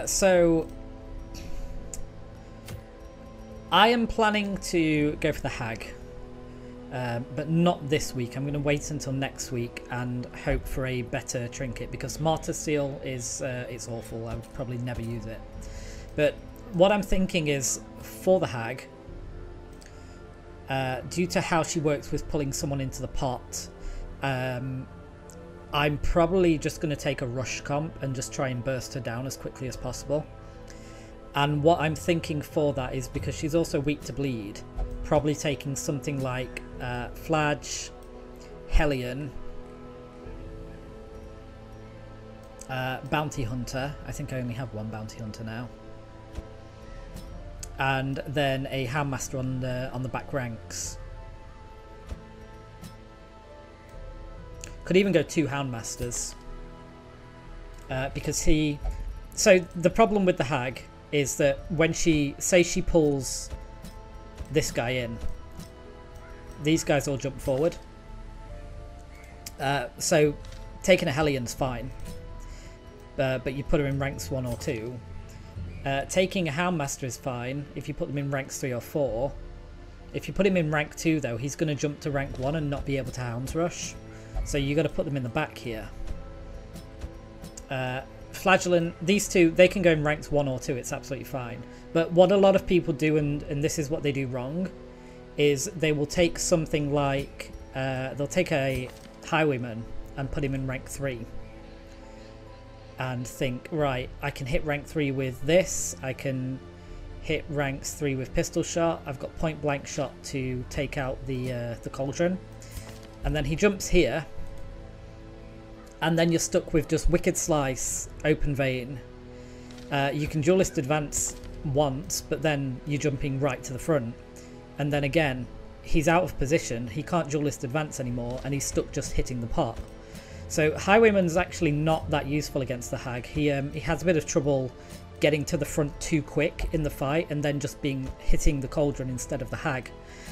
So I am planning to go for the hag, but not this week. I'm going to wait until next week and hope for a better trinket, because martyr seal is it's awful. I would probably never use it. But what I'm thinking is, for the hag, due to how she works with pulling someone into the pot, I'm probably just going to take a rush comp and just try and burst her down as quickly as possible. And what I'm thinking for that is, because she's also weak to bleed, probably taking something like Flage, Hellion, Bounty Hunter. I think I only have one Bounty Hunter now. And then a Houndmaster on the back ranks. Could even go 2 Houndmasters. Because he... So the problem with the hag is that when she pulls this guy in, these guys all jump forward. So taking a Hellion's fine, but you put her in ranks 1 or 2. Taking a Houndmaster is fine if you put them in ranks 3 or 4. If you put him in rank 2 though, he's going to jump to rank 1 and not be able to Hounds Rush. So you got to put them in the back here. Flagellant, these two, they can go in ranks 1 or 2, it's absolutely fine. But what a lot of people do, and this is what they do wrong, is they will take something like, they'll take a Highwayman and put him in rank 3. And think, right, I can hit rank 3 with this, I can hit ranks 3 with pistol shot, I've got point blank shot to take out the cauldron. And then he jumps here, and then you're stuck with just Wicked Slice, Open Vein. You can duelist advance once, but then you're jumping right to the front. And then again, he's out of position, he can't duelist advance anymore, and he's stuck just hitting the pot. So Highwayman's actually not that useful against the hag. He has a bit of trouble getting to the front too quick in the fight, and then just hitting the cauldron instead of the hag.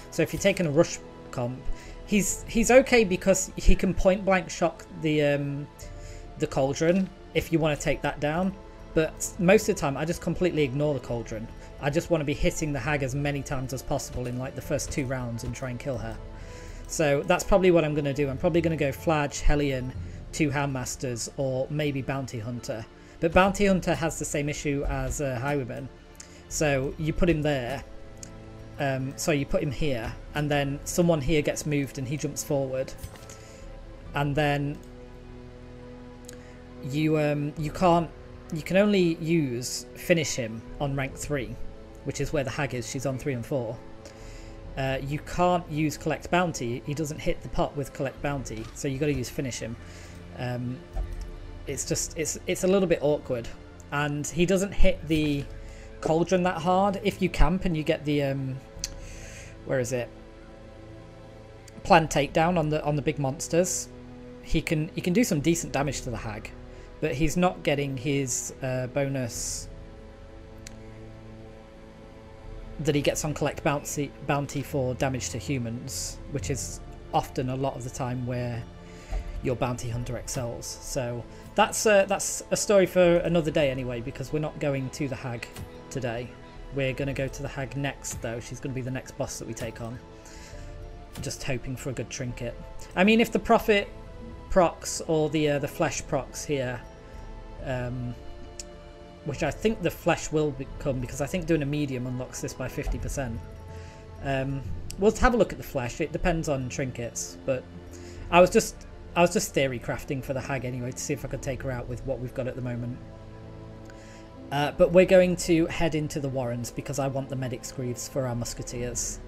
So if you're taking a rush comp, he's okay because he can point blank shock the cauldron if you want to take that down. But most of the time I just completely ignore the cauldron. I just want to be hitting the hag as many times as possible in like the first 2 rounds and try and kill her. So that's probably what I'm going to do. I'm probably going to go Flage, Hellion, 2 Houndmasters, or maybe Bounty Hunter. But Bounty Hunter has the same issue as Highwayman. So you put him there. So you put him here, and then someone here gets moved and he jumps forward, and then you can only finish him on rank 3, which is where the hag is. She's on 3 and 4. You can't use collect bounty. He doesn't hit the pot with collect bounty, so you got to use finish him. It's a little bit awkward, and he doesn't hit the cauldron that hard. If you camp and you get the where is it, planned takedown on the big monsters, he can do some decent damage to the hag, but he's not getting his bonus that he gets on collect bounty for damage to humans, which is often a lot of the time where your bounty hunter excels. So that's a story for another day anyway, because we're not going to the hag today. We're going to go to the hag next though. She's going to be the next boss that we take on. Just hoping for a good trinket. I mean, if the profit procs or the flesh procs here, which I think the flesh will become, because I think doing a medium unlocks this by 50%. We'll have a look at the flesh. It depends on trinkets, but I was just theory crafting for the hag anyway to see if I could take her out with what we've got at the moment. But we're going to head into the Warrens because I want the Medic's Greaves for our Musketeers.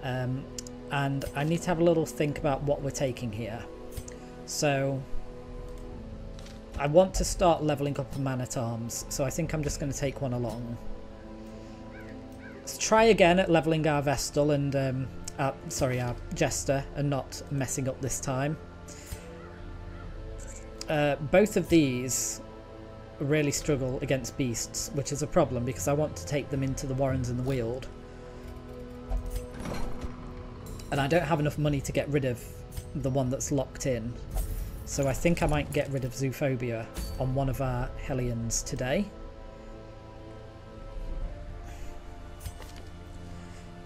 And I need to have a little think about what we're taking here. So I want to start levelling up a Man-at-Arms, so I think I'm just going to take one along. Let's try again at levelling our Vestal and our Jester, and not messing up this time. Both of these really struggle against beasts, which is a problem because I want to take them into the Warrens and the Weald. And I don't have enough money to get rid of the one that's locked in. So I think I might get rid of Zoophobia on one of our Hellions today.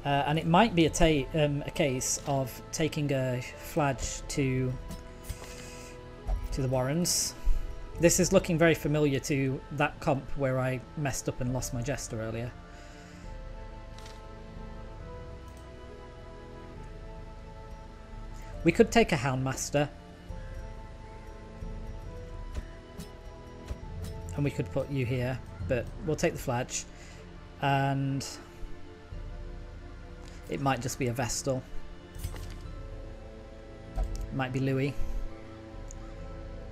And it might be a case of taking a flage to the Warrens. This is looking very familiar to that comp where I messed up and lost my Jester earlier. We could take a Houndmaster. And we could put you here, but we'll take the flage. And it might just be a Vestal. It might be Louis.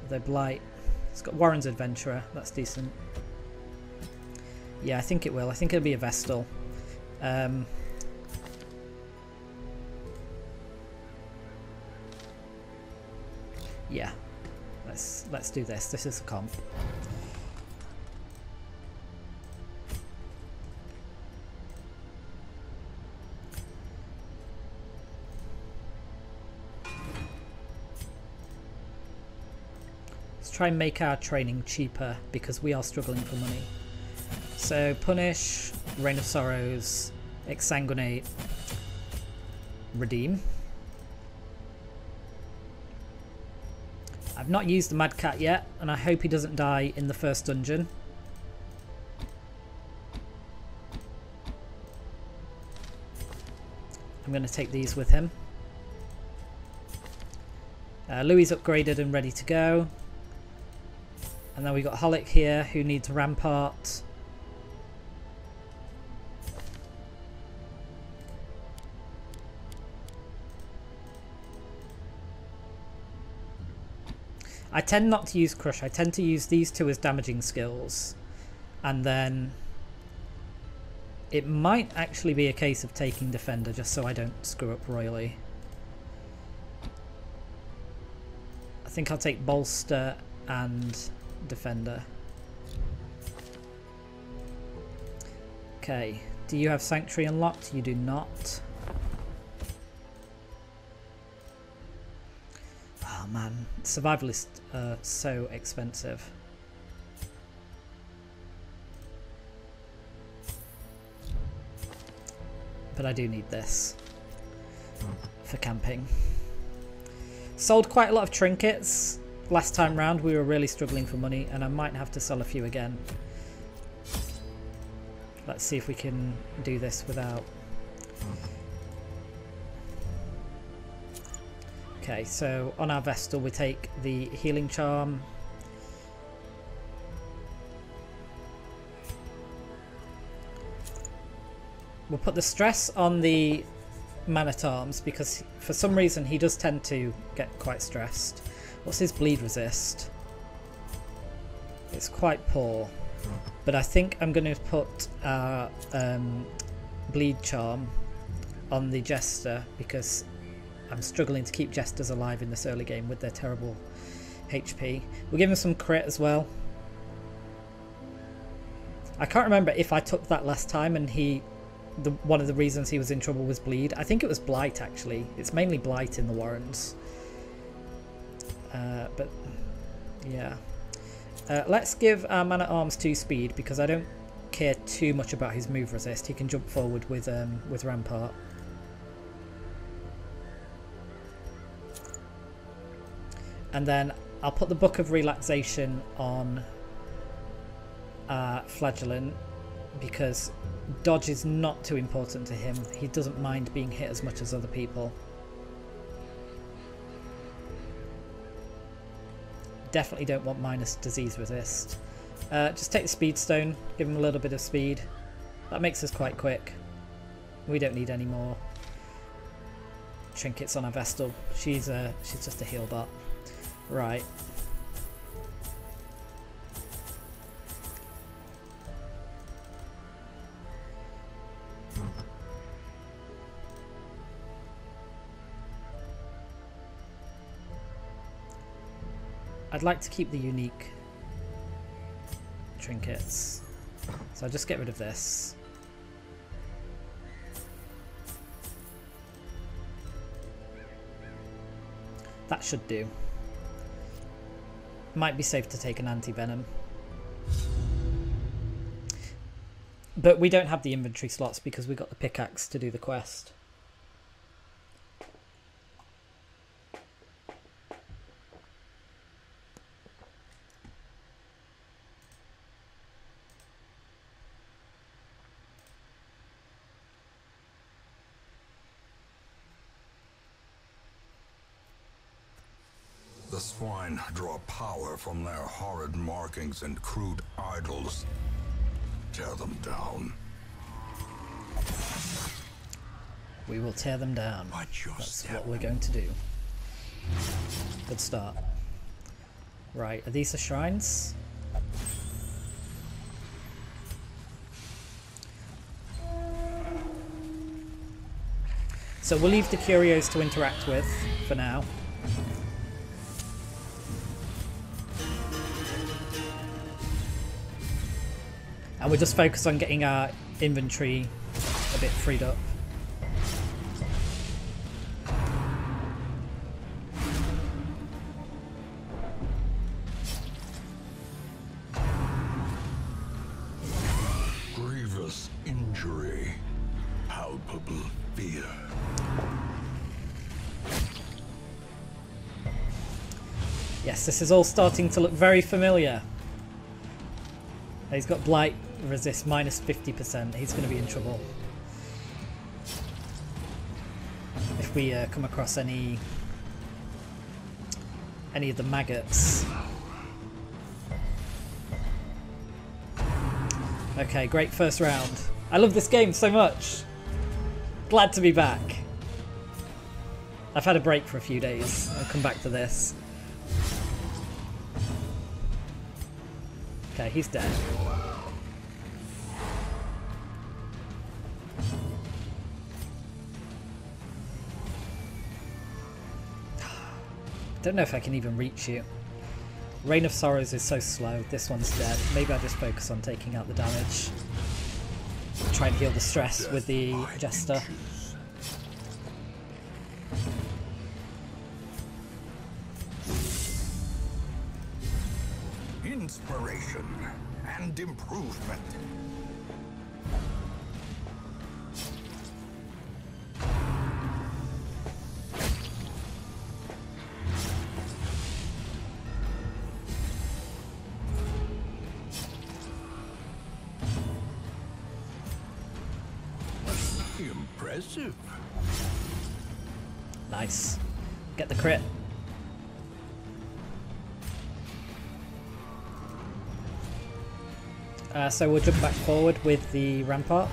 Although Blight. It's got Warren's Adventurer. That's decent. Yeah, I think it will. I think it'll be a Vestal. Yeah. Let's do this. This is a comp. Try and make our training cheaper because we are struggling for money. So Punish, Reign of Sorrows, Exsanguinate, Redeem. I've not used the Mad Cat yet, and I hope he doesn't die in the first dungeon. I'm going to take these with him. Louis upgraded and ready to go. And then we got Holic here who needs Rampart. I tend not to use Crush. I tend to use these two as damaging skills. And then it might actually be a case of taking Defender just so I don't screw up royally. I think I'll take Bolster and Defender. Okay, do you have Sanctuary unlocked? You do not. Oh man, survivalists are so expensive. But I do need this for camping. Sold quite a lot of trinkets. Last time round we were really struggling for money and I might have to sell a few again. Let's see if we can do this without... Okay, so on our Vestal we take the Healing Charm. We'll put the stress on the Man-at-Arms because for some reason he does tend to get quite stressed. What's his bleed resist? It's quite poor. But I think I'm going to put our bleed charm on the Jester because I'm struggling to keep Jesters alive in this early game with their terrible HP. We'll give him some crit as well. I can't remember if I took that last time and one of the reasons he was in trouble was bleed. I think it was Blight actually. It's mainly Blight in the Warrens. But yeah, let's give our Man-at-Arms 2 speed because I don't care too much about his move resist. He can jump forward with Rampart. And then I'll put the Book of Relaxation on Flagellant because dodge is not too important to him. He doesn't mind being hit as much as other people. Definitely don't want minus disease resist. Just take the speed stone, give him a little bit of speed. That makes us quite quick. We don't need any more trinkets on our Vestal. She's just a heal bot. Right. I'd like to keep the unique trinkets, so I'll just get rid of this. That should do. Might be safe to take an anti-venom. But we don't have the inventory slots because we got the pickaxe to do the quest. The swine draw power from their horrid markings and crude idols. Tear them down. We will tear them down. That's what we're going to do. Good start. Right, are these the shrines? So we'll leave the curios to interact with for now. And we'll just focus on getting our inventory a bit freed up. Grievous injury, palpable fear. Yes, this is all starting to look very familiar. He's got blight resist minus 50%. He's going to be in trouble if we come across any of the maggots. Okay, great first round. I love this game so much. Glad to be back. I've had a break for a few days. I'll come back to this. Okay, he's dead. Don't know if I can even reach you. Rain of Sorrows is so slow. This one's dead. Maybe I'll just focus on taking out the damage. Try and heal the stress with the Jester. Inspiration and improvement. Impressive. Nice. Get the crit. So we'll jump back forward with the rampart.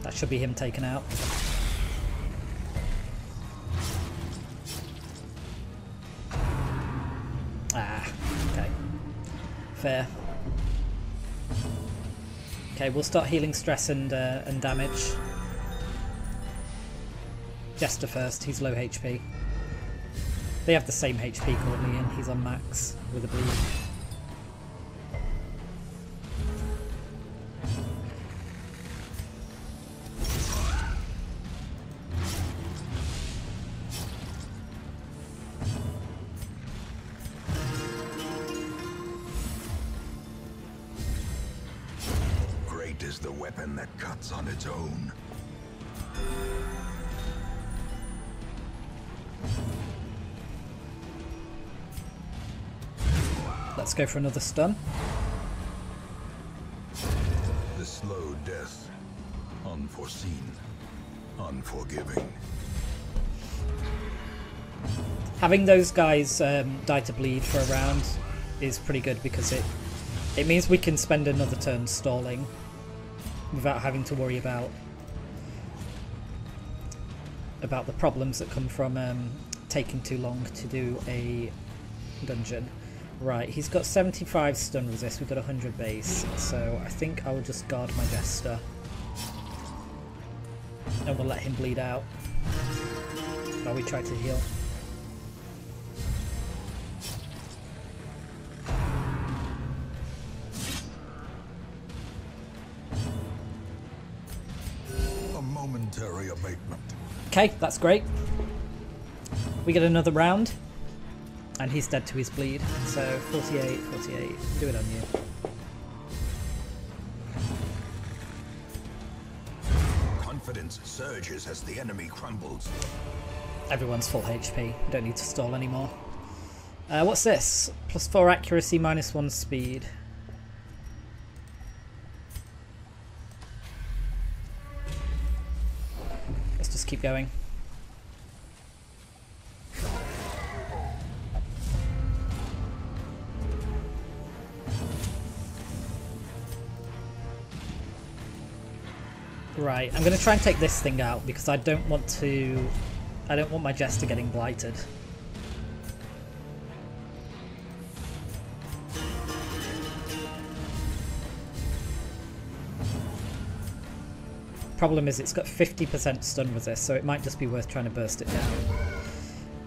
That should be him taken out. Ah, okay. Fair. Okay, we'll start healing stress and damage. Jester first, he's low HP. They have the same HP currently and he's on max with a bleed. Great is the weapon that cuts on its own. Let's go for another stun. The slow death, unforeseen, unforgiving. Having those guys die to bleed for a round is pretty good because it means we can spend another turn stalling without having to worry about the problems that come from taking too long to do a dungeon. Right, he's got 75 stun resist, we've got 100 base, so I think I will just guard my Jester. And we'll let him bleed out while we try to heal. A momentary abatement. Okay, that's great. We get another round. And he's dead to his bleed. So 48, 48. Do it on you. Confidence surges as the enemy crumbles. Everyone's full HP. Don't need to stall anymore. What's this? +4 accuracy, -1 speed. Let's just keep going. Right, I'm going to try and take this thing out because I don't want my Jester getting blighted. Problem is it's got 50% stun resist, so it might just be worth trying to burst it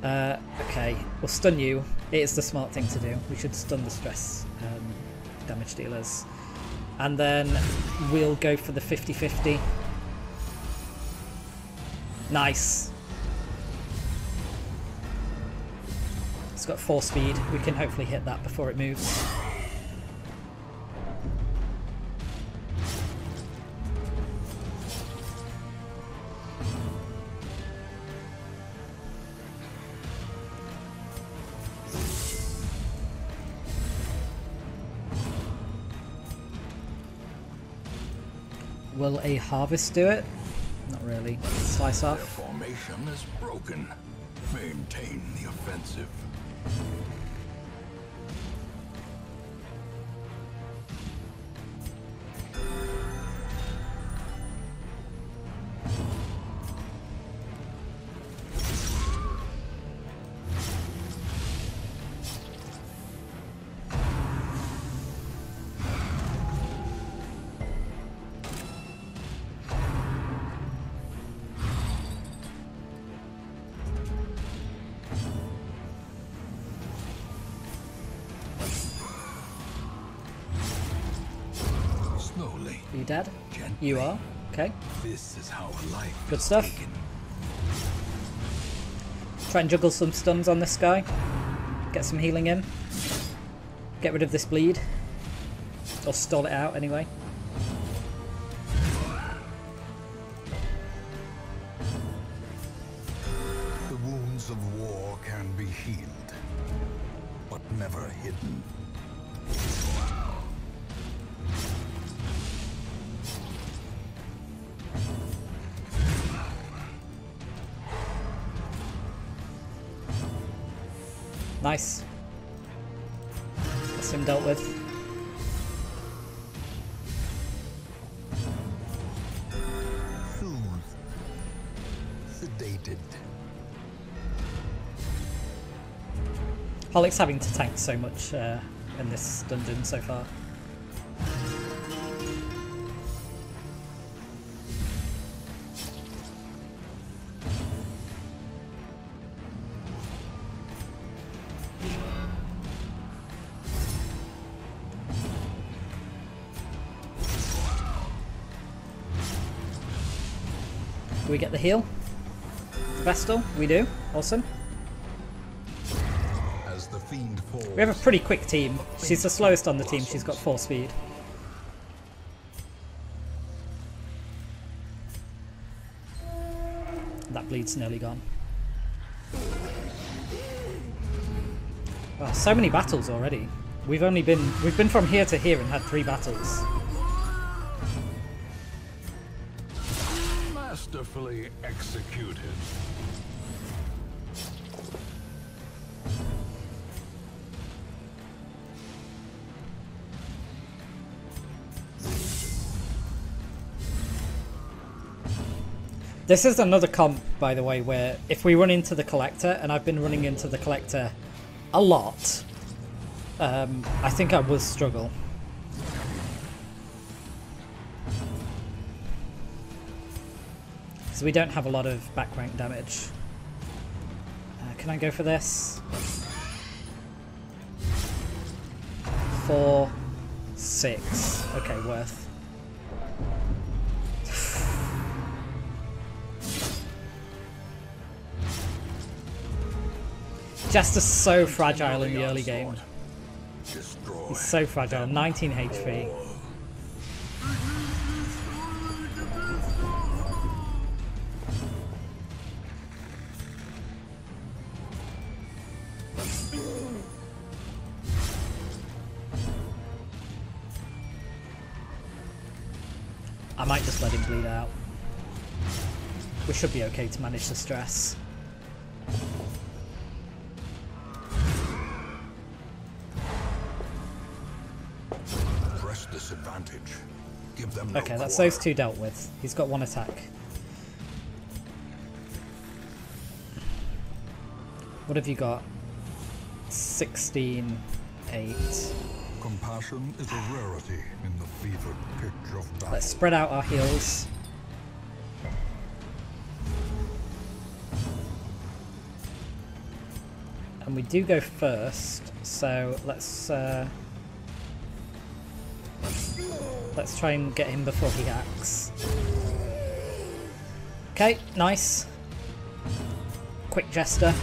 down. Okay, we'll stun you. It is the smart thing to do. We should stun the stress damage dealers. And then we'll go for the 50-50. Nice. It's got 4 speed. We can hopefully hit that before it moves. Will a harvest do it? Not really. Slice off. Their formation is broken. Maintain the offensive. Are you dead? Gently. You are. Okay. This is how life Good stuff. Taken. Try and juggle some stuns on this guy. Get some healing in. Get rid of this bleed. Or stall it out anyway. The wounds of war can be healed, but never hidden. Nice. That's him dealt with. Soothed. Sedated. Holic's having to tank so much in this dungeon so far. Do we get the heal? Vestal? We do. Awesome. As the fiend falls, We have a pretty quick team. She's the slowest on the team. She's got 4 speed. That bleed's nearly gone. Oh, so many battles already. We've been from here to here and had 3 battles. masterfully executed. This is another comp, by the way, where if we run into the Collector, and I've been running into the Collector a lot, I think I will struggle. So we don't have a lot of back rank damage. Can I go for this? 4, 6. Okay, worth. Jester's so fragile in the early game. Destroy. He's so fragile. 19 HP. I might just let him bleed out. We should be okay to manage the stress. Press disadvantage. Give them no Okay, that's quarter. those two dealt with. He's got one attack. What have you got? 16, 8. Compassion is a rarity in the fevered pitch of battle. Let's spread out our heals. And we do go first, so let's try and get him before he acts. Okay, nice. Quick Jester.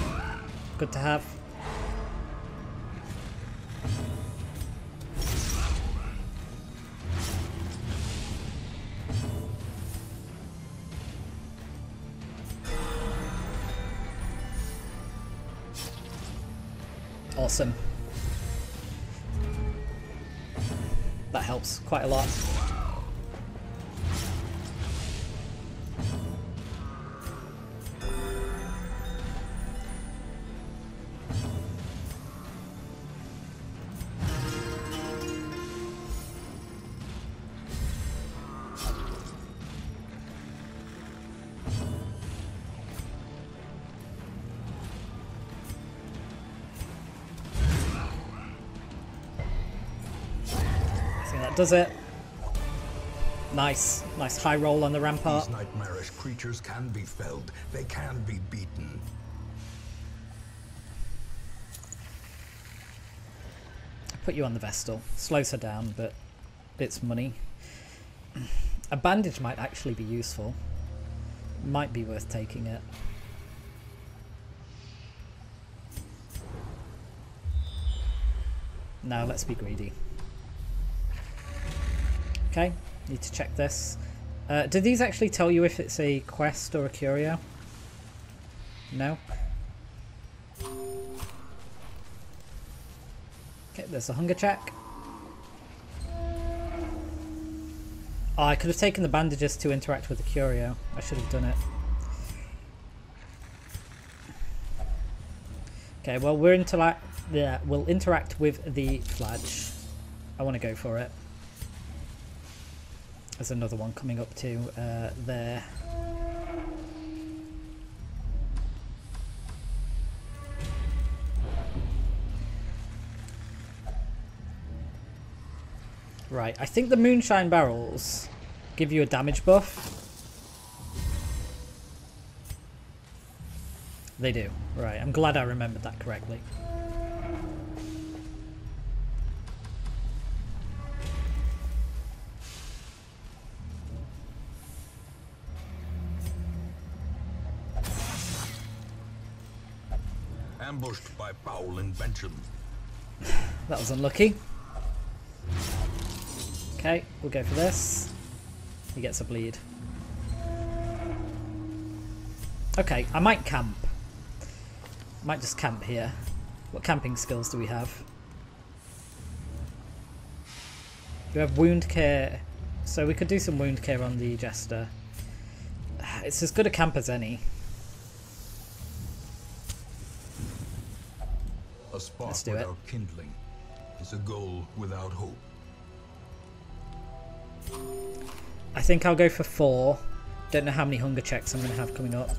Good to have. Awesome. That helps quite a lot. That does it. Nice. Nice high roll on the rampart. These nightmarish creatures can be felled. They can be beaten. Put you on the Vestal. Slows her down, but it's money. A bandage might actually be useful. Might be worth taking it. Now let's be greedy. Okay, need to check this. Do these actually tell you if it's a quest or a curio? No? Okay, there's a hunger check. Oh, I could have taken the bandages to interact with the curio. I should have done it. Okay, well we'll interact with the Fladge. I want to go for it. There's another one coming up to there. Right, I think the moonshine barrels give you a damage buff. They do. Right, I'm glad I remembered that correctly. Ambushed by foul invention. That was unlucky. Okay, we'll go for this. He gets a bleed. Okay, I might camp. Might just camp here. What camping skills do we have? We have wound care, so we could do some wound care on the Jester. It's as good a camp as any. A spark Let's do it. without kindling is a goal without hope. I think I'll go for 4. Don't know how many hunger checks I'm going to have coming up.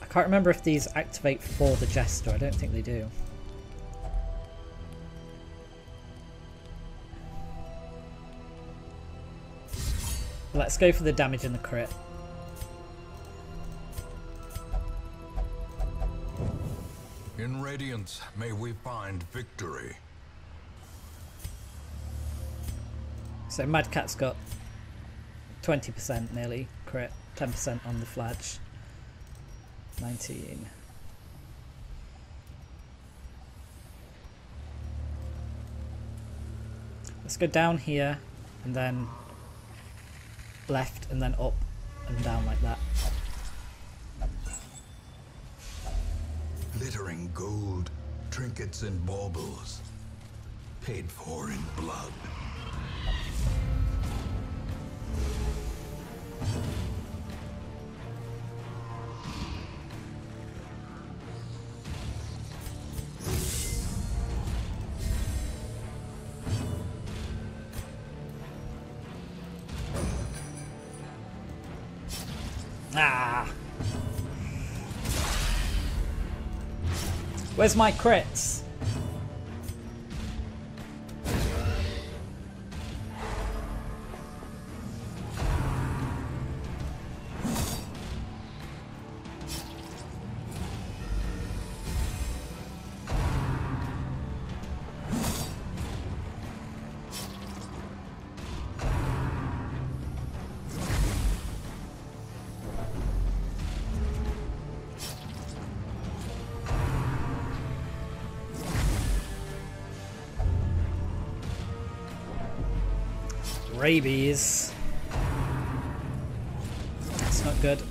I can't remember if these activate for the Jester. I don't think they do. Let's go for the damage and the crit. In Radiance, may we find victory. So Mad Cat's got 20% nearly crit, 10% on the fladge. 19. Let's go down here and then left and then up and down like that. Glittering gold, trinkets and baubles, paid for in blood. Ah! Where's my crits? Rabies. That's not good.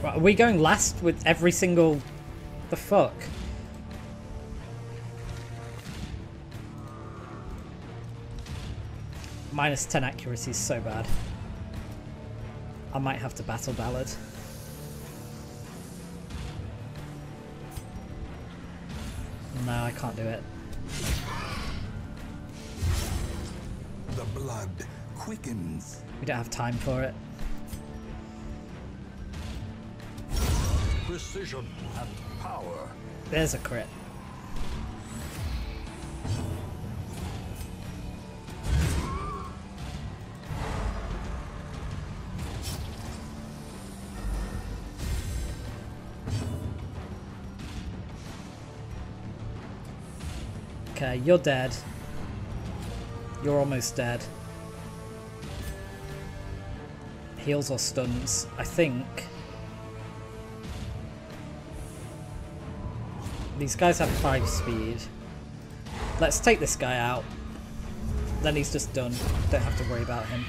Right, are we going last with every single... The fuck? Minus 10 accuracy is so bad. I might have to battle ballad. No, I can't do it. The blood quickens. We don't have time for it. Precision and power. There's a crit. Okay, you're dead. You're almost dead. Heals or stuns, I think. These guys have 5 speed. Let's take this guy out. Then he's just done. Don't have to worry about him.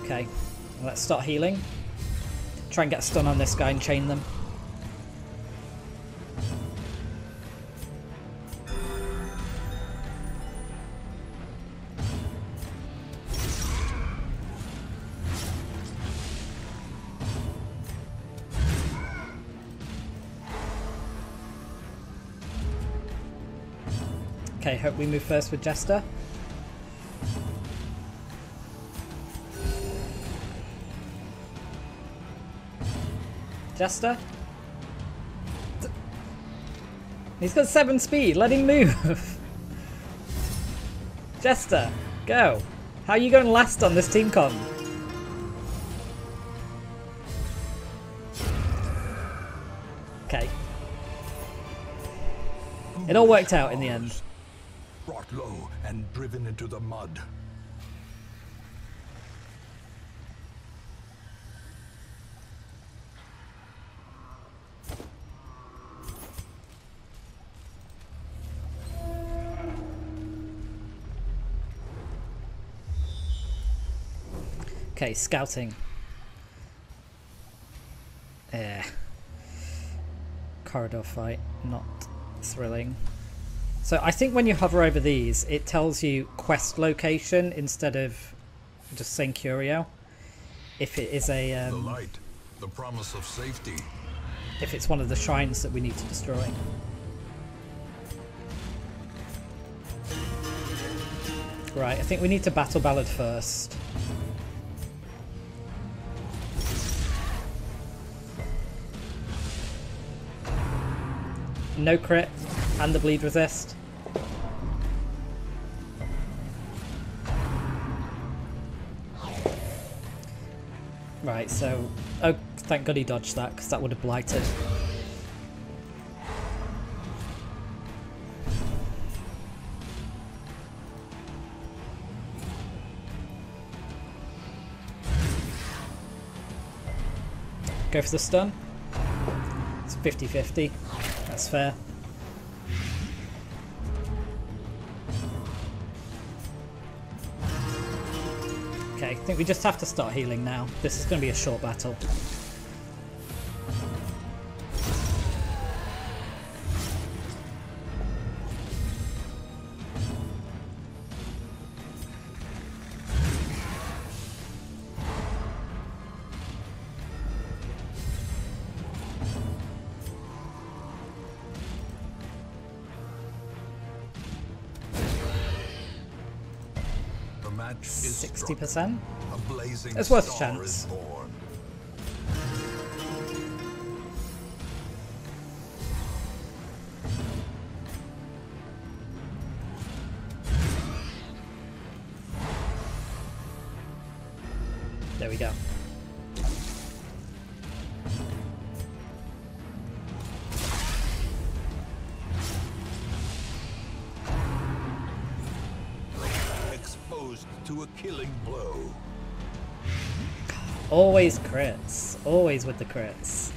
Okay. Let's start healing. Try and get a stun on this guy and chain them. Okay, hope we move first with Jester. Jester? He's got 7 speed, let him move! Jester, go! How are you going last on this team con? Okay. It all worked out in the end. Brought low and driven into the mud. Okay, scouting. Corridor fight, not thrilling. So I think when you hover over these, it tells you quest location instead of just saying curio. If it is a the light, the promise of safety. If it's one of the shrines that we need to destroy. Right, I think we need to battle ballad first. no crit, and the bleed resist. Right, so... Oh, thank God he dodged that, because that would have blighted. Go for the stun. It's 50-50. That's fair. Okay, I think we just have to start healing now. This is going to be a short battle. The match is 60%? a blazing It's worth a star chance. is born. There we go. Exposed to a killing blow. Always crits. Always with the crits.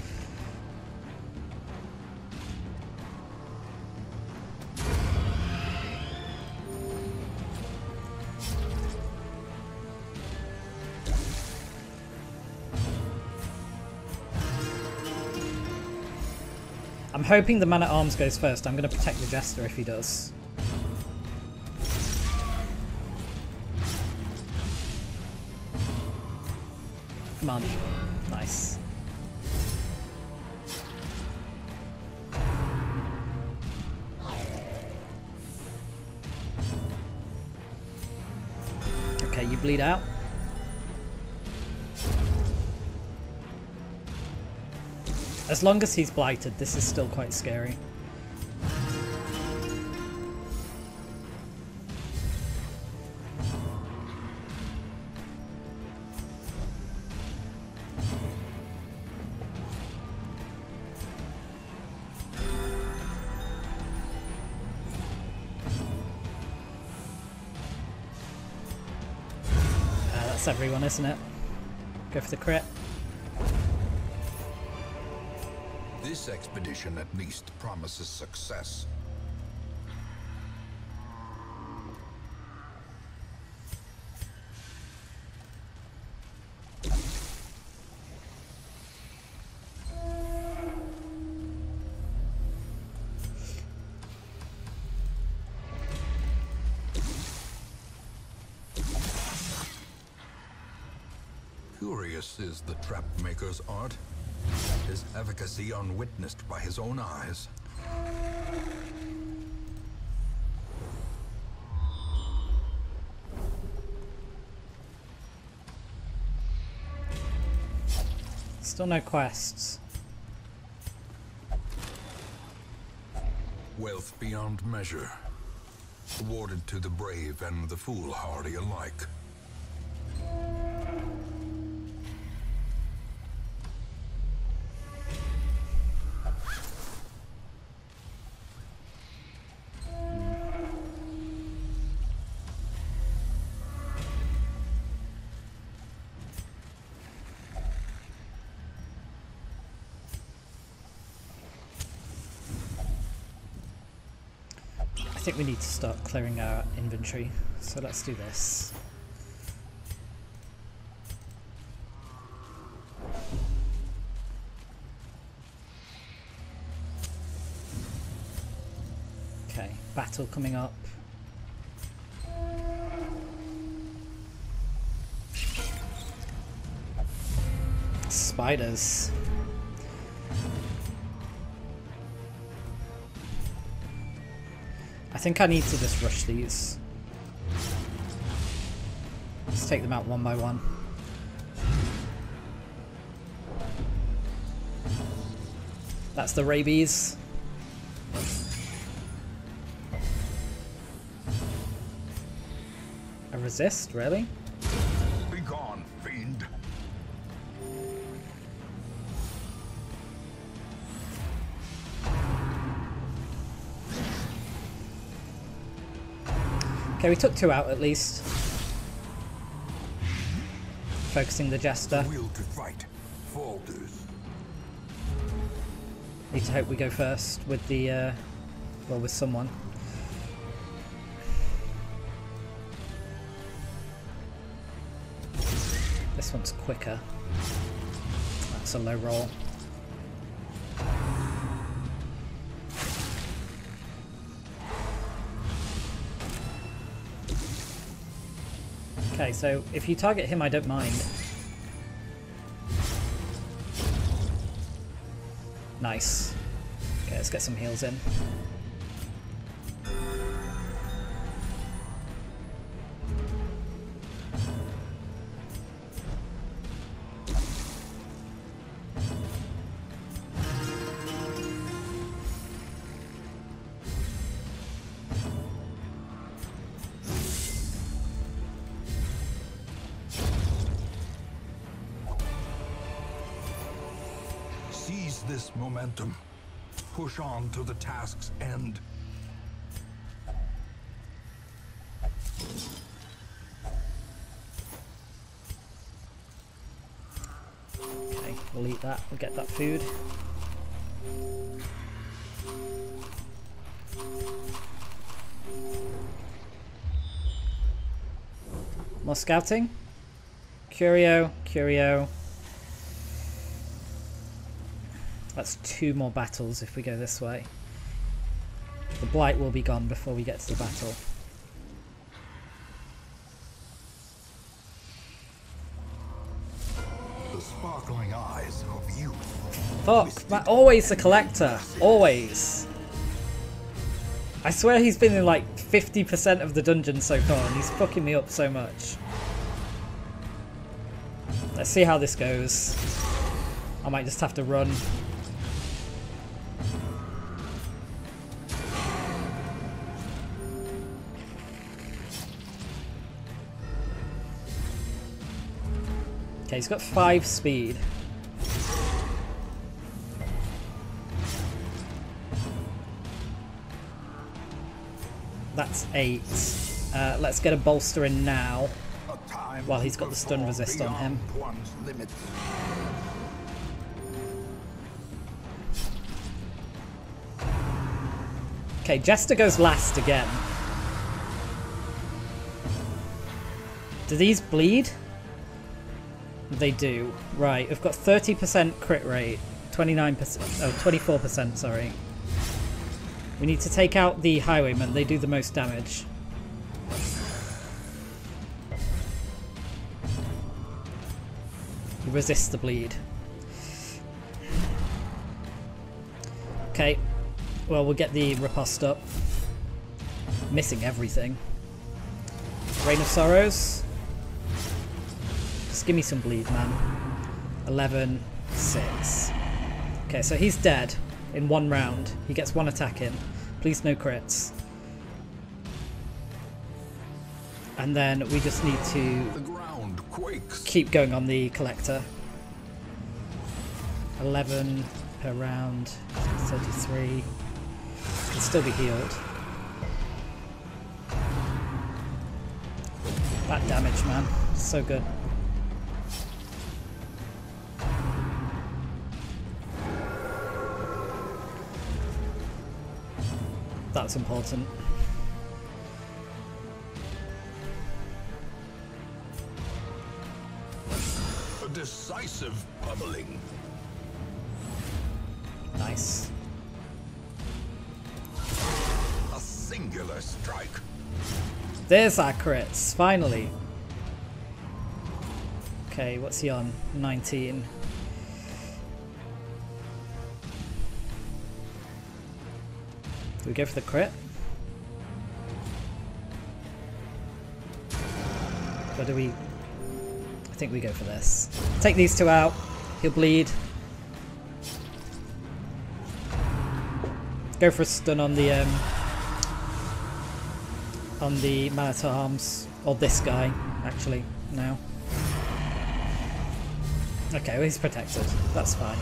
I'm hoping the man-at-arms goes first. I'm going to protect the Jester if he does. Come on. Nice. Okay, you bleed out. As long as he's blighted, this is still quite scary. That's everyone, isn't it? Go for the crit. This expedition at least promises success. Curious is the trap maker's art. His efficacy unwitnessed by his own eyes. Still no quests. Wealth beyond measure, awarded to the brave and the foolhardy alike. I think we need to start clearing our inventory, so let's do this. Okay, battle coming up. Spiders. I think I need to just rush these. Let's take them out one by one. That's the rabies. A resist, really? Be gone, fiend. Okay, we took 2 out at least. Focusing the Jester. The will to fight falters. Need to hope we go first with the, well, with someone. This one's quicker. That's a low roll. Okay, so if you target him, I don't mind. Nice. Okay, let's get some heals in. Seize this momentum. Push on to the task's end. Okay, we'll eat that. We'll get that food. More scouting. Curio, Curio. That's 2 more battles if we go this way. The blight will be gone before we get to the battle. The sparkling eyes of youth. Fuck, man, always the collector. Always. I swear he's been in like 50% of the dungeon so far and he's fucking me up so much. Let's see how this goes. I might just have to run. Okay, he's got 5 speed. That's 8. Let's get a bolster in now while he's got the stun resist on him. Okay, Jester goes last again. Do these bleed? They do. Right, we've got 30% crit rate. 29%. Oh, 24%, sorry. We need to take out the highwaymen. They do the most damage. Resist the bleed. Okay. Well, we'll get the riposte up. Missing everything. Rain of Sorrows. Just give me some bleed, man. 11, 6. Okay, so he's dead in 1 round. He gets 1 attack in. Please no crits. And then we just need to keep going on the collector. 11 per round. 33. Can still be healed. That damage, man. So good. That's important. A decisive pummeling. Nice. A singular strike. There's our crits, finally. Okay, what's he on? 19. Do we go for the crit? Or do we... I think we go for this. Take these 2 out. He'll bleed. Go for a stun on the man-at-arms. Or this guy, actually, now. Okay, well, he's protected. That's fine.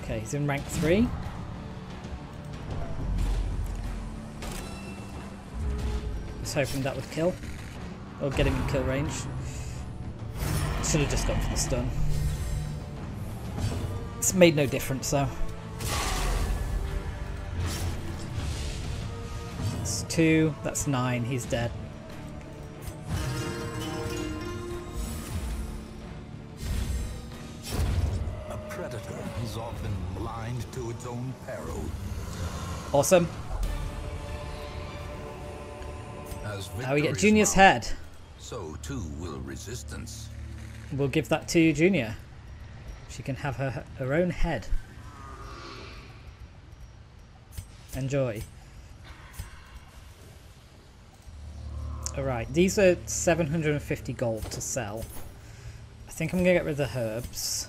Okay, he's in rank 3. I was hoping that would kill. Or get him in kill range. Should have just gone for the stun. It's made no difference though. That's 2, that's 9, he's dead. A predator is often blind to its own peril. Awesome. Now we get Junior's head. So too will resistance. We'll give that to Junior. She can have her own head. Enjoy. Alright, these are 750 gold to sell. I think I'm going to get rid of the herbs.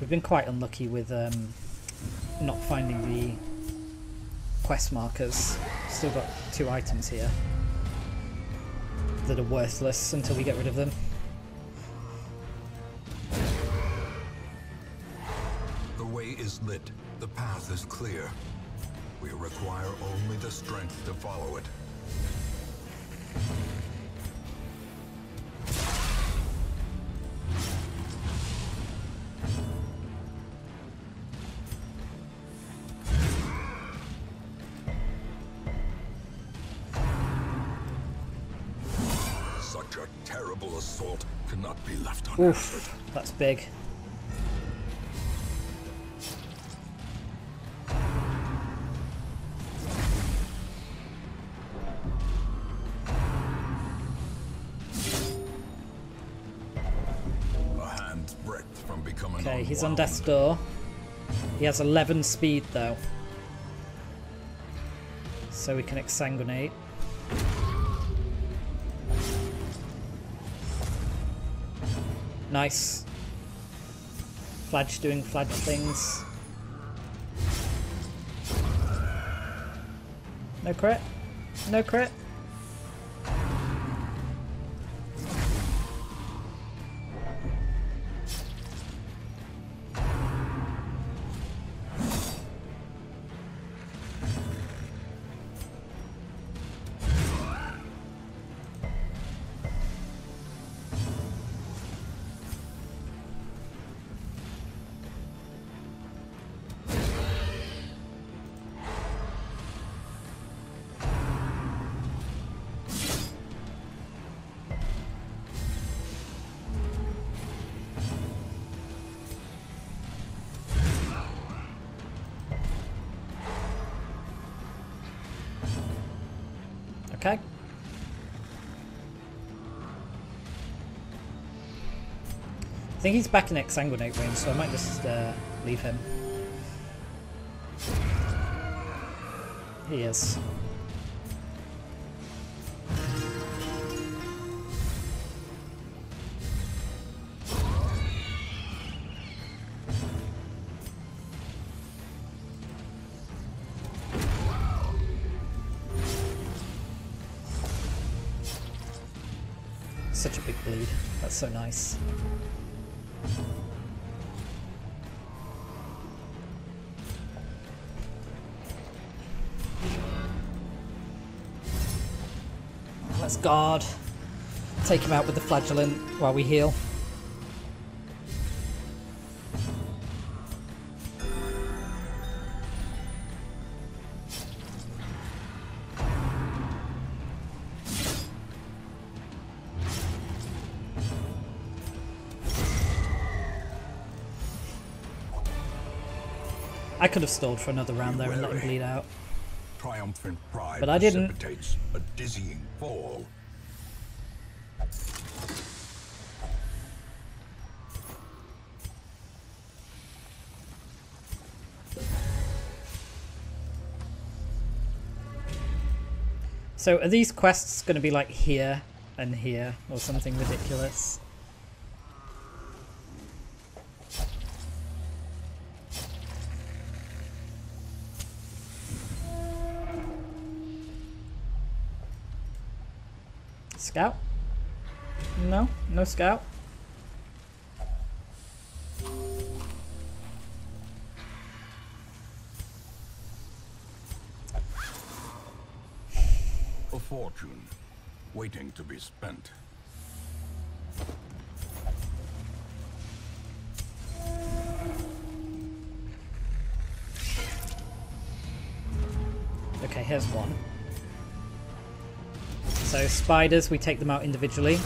We've been quite unlucky with not finding the quest markers. Still got 2 items here that are worthless until we get rid of them. The way is lit. The path is clear. We require only the strength to follow it. Such a terrible assault cannot be left unanswered. Oof, that's big. Okay, he's on death's door. He has 11 speed though, so we can exsanguinate. Nice. Fladge doing Fladge things. No crit. No crit. Okay. I think he's back in exsanguinate range, so I might just leave him. He is. Such a big bleed. That's so nice. Let's guard. Take him out with the flagellant while we heal. I could have stalled for another round there and let him bleed out. Triumphant pride But I didn't. precipitates a dizzying fall. So are these quests going to be like here and here or something ridiculous? Scout? No, no scout. A fortune, waiting to be spent. Okay, here's one. So spiders, we take them out individually.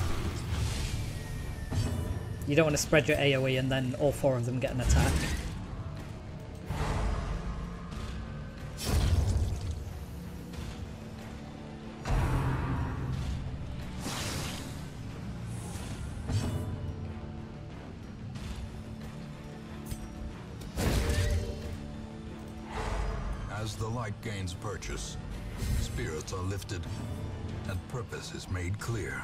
You don't want to spread your AoE and then all 4 of them get an attack. As the light gains purchase, spirits are lifted, and purpose is made clear.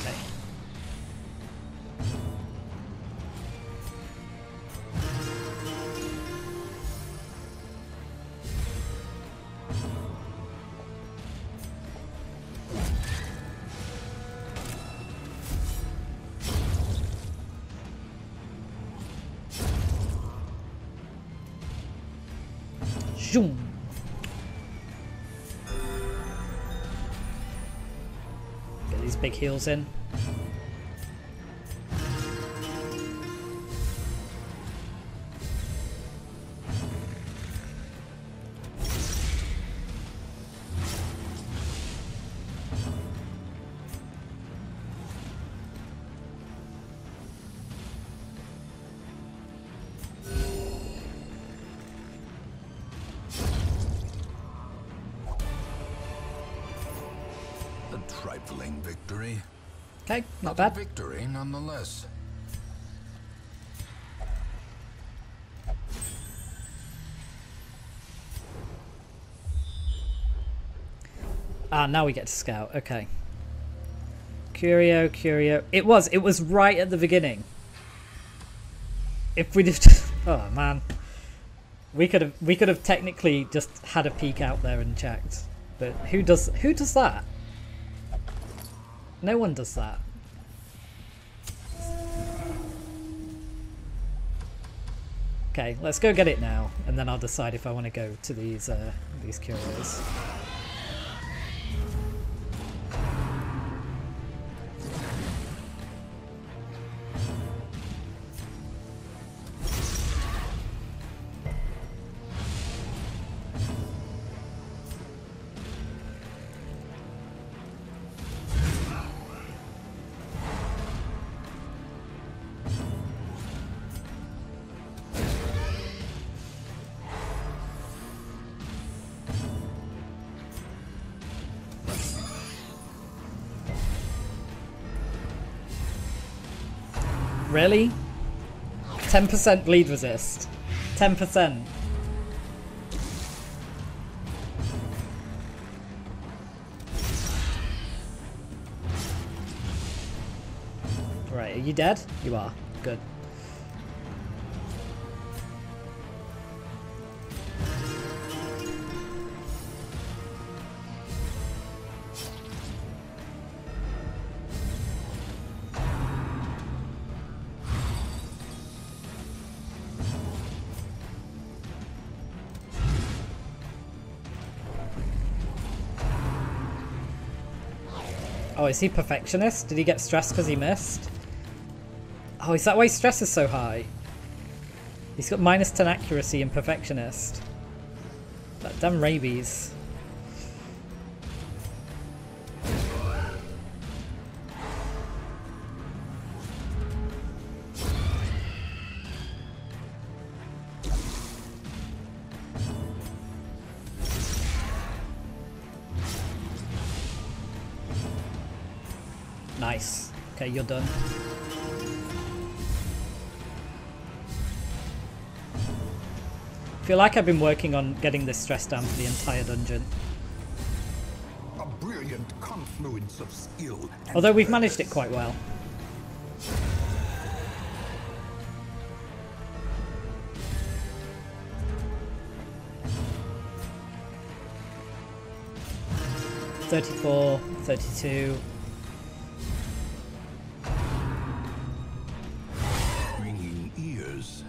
Okay. Zoom. Get these big heals in. A trifling victory. Okay, not But a bad. victory nonetheless. Ah, now we get to scout. Okay. Curio, Curio. It was right at the beginning. If we'd have oh man. We could have technically just had a peek out there and checked. But who does that? No one does that. Okay, let's go get it now, and then I'll decide if I want to go to these curios. Really? 10% bleed resist. 10%. Right, are you dead? You are. Good. Oh, is he perfectionist? Did he get stressed because he missed? Oh, is that why his stress is so high? He's got -10 accuracy and perfectionist. That damn rabies. Nice. Okay, you're done. I feel like I've been working on getting this stress down for the entire dungeon. A brilliant confluence of skill. Although we've managed it quite well. $34, $32. Ringing ears,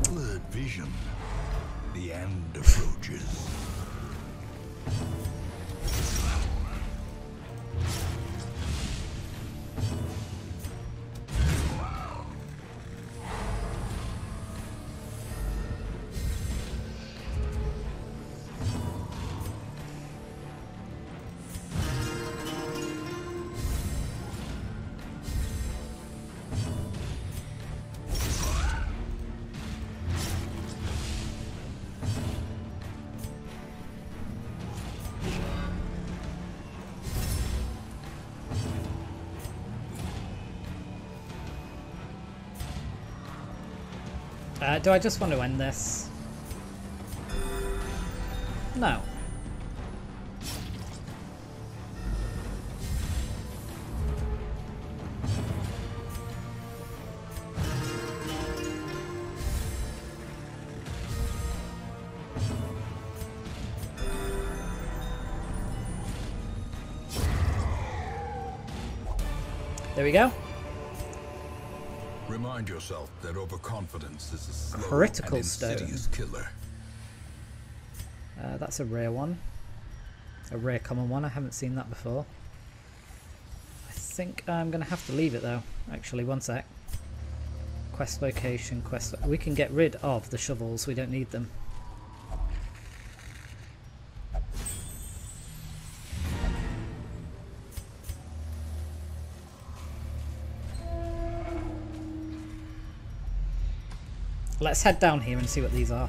blurred vision. The end approaches. Do I just want to end this? No. There we go. Remind yourself that overconfidence is a slow Critical and insidious killer. That's a rare one. A rare common one. I haven't seen that before. I think I'm going to have to leave it though. Actually, one sec. Quest location, quest... We can get rid of the shovels. We don't need them. Let's head down here and see what these are.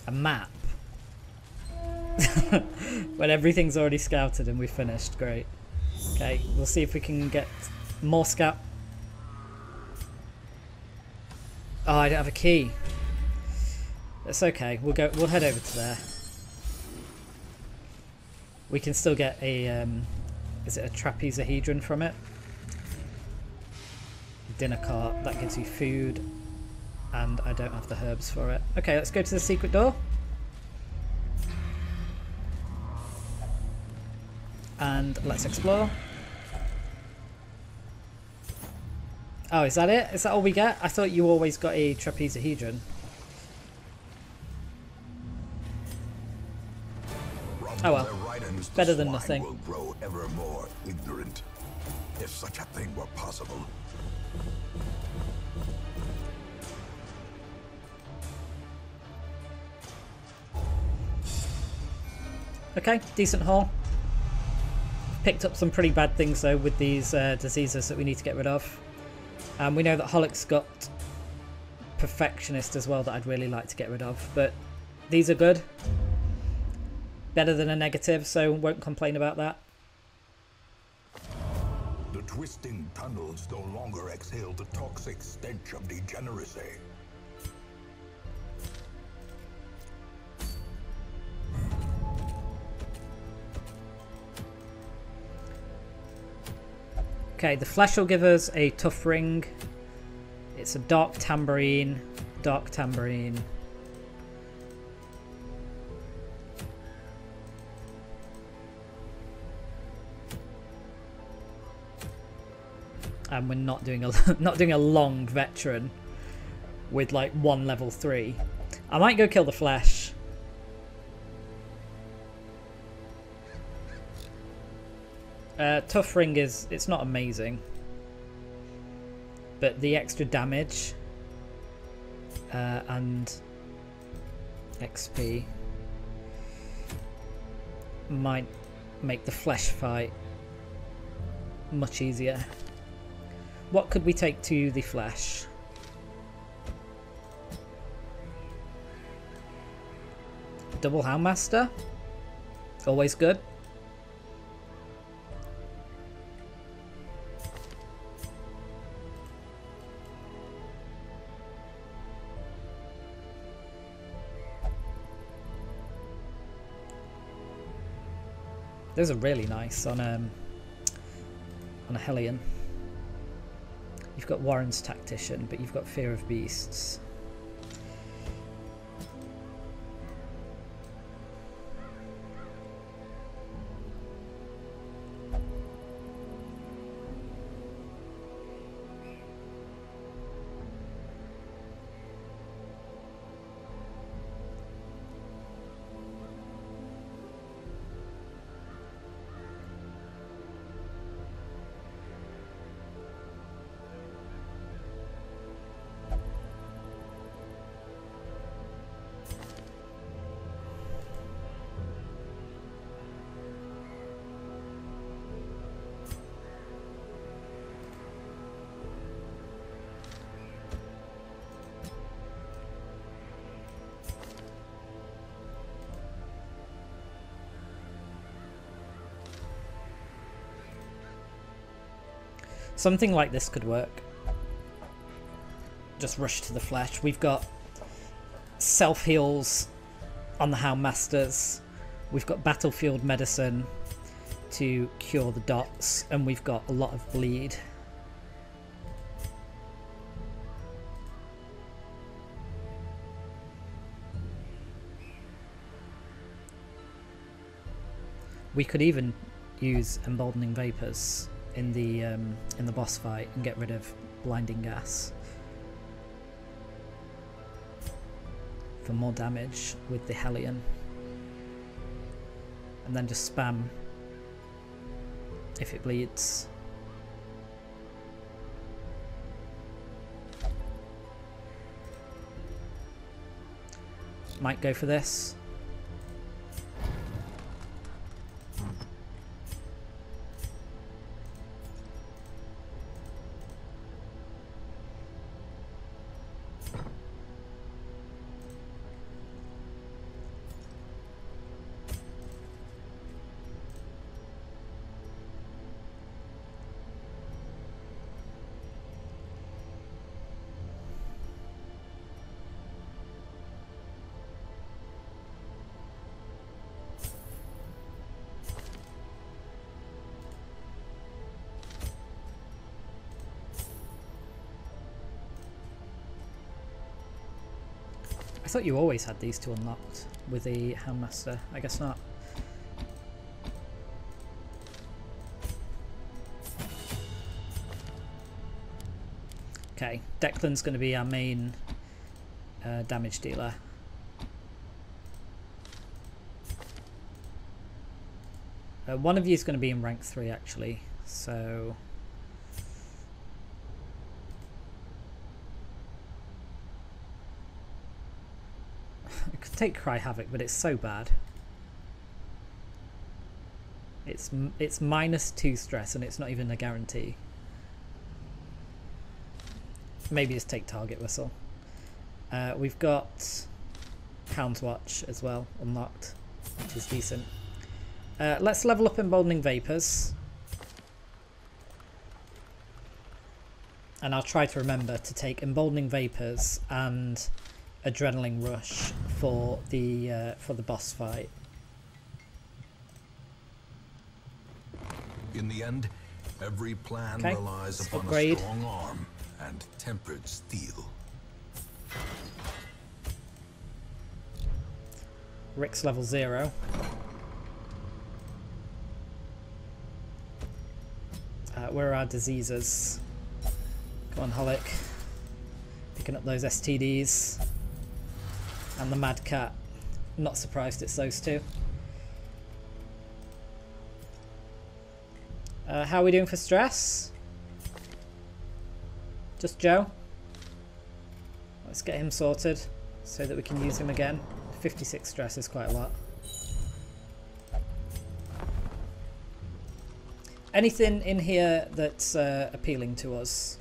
A map. When everything's already scouted and we've finished. Great. Okay, we'll see if we can get more scout. Oh, I don't have a key. That's okay. We'll head over to there. We can still get a is it a trapezohedron from it? Dinner cart, that gives you food, and I don't have the herbs for it. Okay, let's go to the secret door. And let's explore. Oh, is that it? Is that all we get? I thought you always got a trapezohedron. Oh well, better than nothing. Will grow ever more ignorant, if such a thing were possible. Okay, decent haul. Picked up some pretty bad things though with these diseases that we need to get rid of. We know that Holic's got Perfectionist as well that I'd really like to get rid of, but these are good. Better than a negative, so won't complain about that. The twisting tunnels no longer exhale the toxic stench of degeneracy. Okay, the flesh will give us a tough ring. It's a dark tambourine. Dark tambourine. And we're not doing a long veteran with like 1 level 3. I might go kill the flesh. Tough ring it's not amazing, but the extra damage and XP might make the flesh fight much easier. What could we take to the flesh? Double Houndmaster. Always good. Those are really nice on a Hellion. You've got Warren's Tactician, but you've got Fear of Beasts. Something like this could work. Just rush to the flesh. We've got self-heals on the Houndmasters. We've got battlefield medicine to cure the dots. And we've got a lot of bleed. We could even use Emboldening Vapors in the boss fight and get rid of blinding gas for more damage with the Hellion, and then just spam if it bleeds. Might go for this. I thought you always had these two unlocked with the Houndmaster. I guess not. Okay, Declan's going to be our main damage dealer. One of you is going to be in rank 3 actually, so... I could take Cry Havoc, but it's so bad. It's -2 stress and it's not even a guarantee. Maybe just take Target Whistle. We've got Hound's Watch as well unlocked, which is decent. Let's level up Emboldening Vapors. And I'll try to remember to take Emboldening Vapors and Adrenaline Rush for the boss fight. In the end, every plan relies upon upgrade. a strong arm and tempered steel. Rick's level 0. Where are our diseases? Come on, Holic. Picking up those STDs. And the Mad Cat. Not surprised it's those two. How are we doing for stress? Just Joe. Let's get him sorted so that we can use him again. 56 stress is quite a lot. Anything in here that's appealing to us?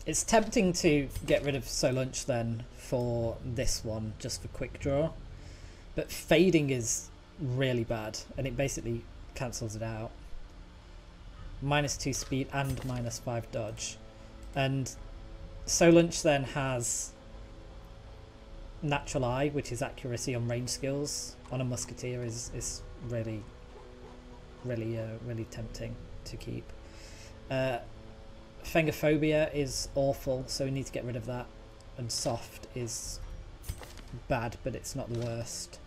It's tempting to get rid of So Lunch then for this one, just for quick draw. But fading is really bad, and it basically cancels it out. -2 speed and -5 dodge. And So Lunch then has Natural Eye, which is accuracy on range skills. On a Musketeer is really tempting to keep. Fengophobia is awful, so we need to get rid of that. And Soft is bad, but it's not the worst.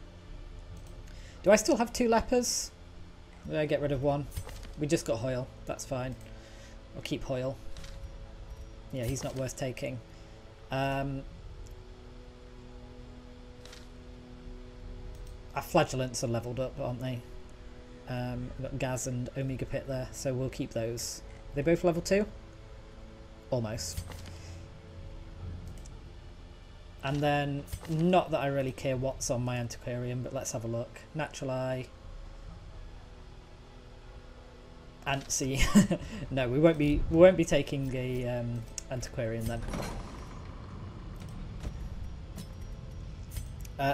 Do I still have 2 lepers? Did I get rid of one? We just got Hoyle, that's fine. I'll keep Hoyle. Yeah, he's not worth taking. Our Flagellants are leveled up, aren't they? We've got Gaz and Omega Pit there, so we'll keep those. Are they both level 2? Almost. And then, not that I really care what's on my Antiquarian, but let's have a look. Natural Eye. Antsy. No, we won't be taking a Antiquarian then.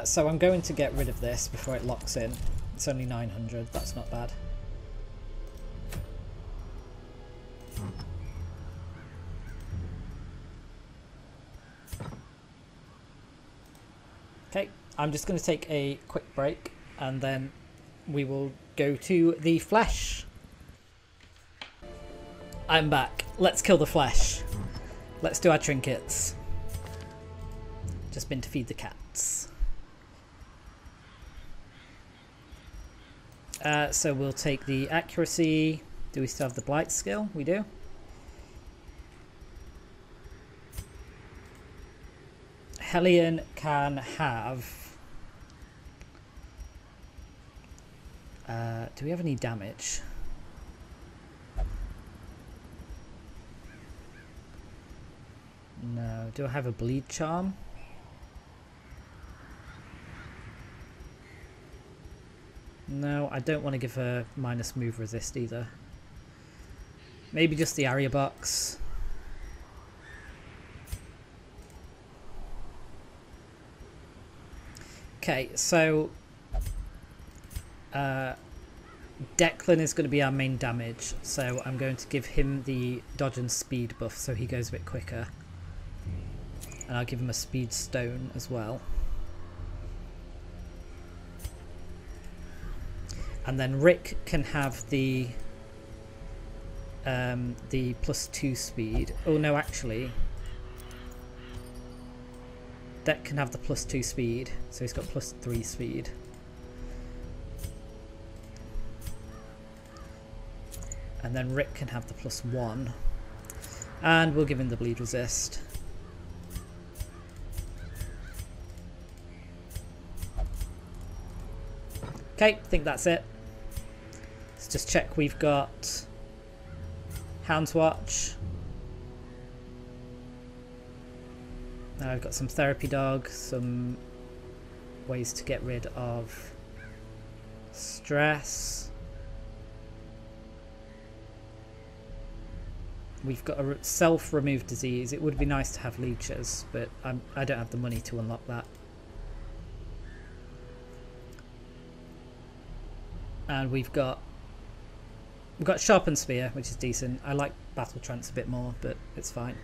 So I'm going to get rid of this before it locks in. It's only 900, that's not bad. Okay, I'm just going to take a quick break and then we will go to the flesh. I'm back. Let's kill the flesh. Let's do our trinkets. Just been to feed the cats. So we'll take the accuracy. Do we still have the blight skill? We do. Hellion can have... do we have any damage? No. Do I have a bleed charm? No, I don't want to give her minus move resist either. Maybe just the area box. Okay, so Declan is going to be our main damage, so I'm going to give him the dodge and speed buff so he goes a bit quicker. And I'll give him a speed stone as well. And then Rick can have the +2 speed. Oh no, actually, Deck can have the +2 speed, so he's got +3 speed. And then Rick can have the +1, and we'll give him the bleed resist. Okay, I think that's it. Let's just check we've got Hound's Watch. Now I've got some therapy dog, some ways to get rid of stress. We've got a self-remove disease. It would be nice to have leeches, but I don't have the money to unlock that. And we've got Sharpened Spear, which is decent. I like Battle Trance a bit more, but it's fine.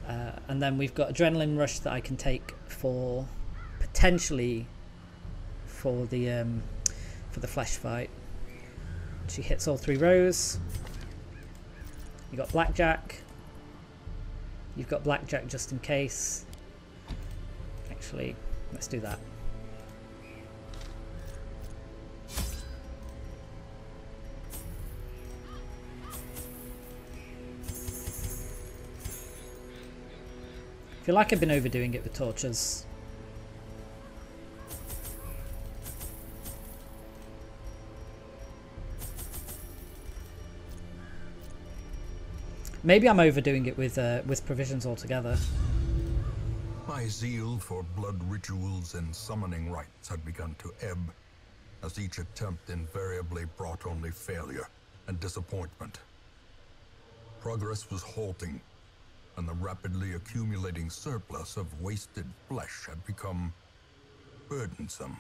And then we've got Adrenaline Rush that I can take for potentially for the flesh fight. She hits all 3 rows. You got Blackjack. You've got Blackjack just in case. Actually, let's do that. feel like I've been overdoing it with torches. Maybe I'm overdoing it with provisions altogether. My zeal for blood rituals and summoning rites had begun to ebb, as each attempt invariably brought only failure and disappointment. Progress was halting, and the rapidly accumulating surplus of wasted flesh had become burdensome.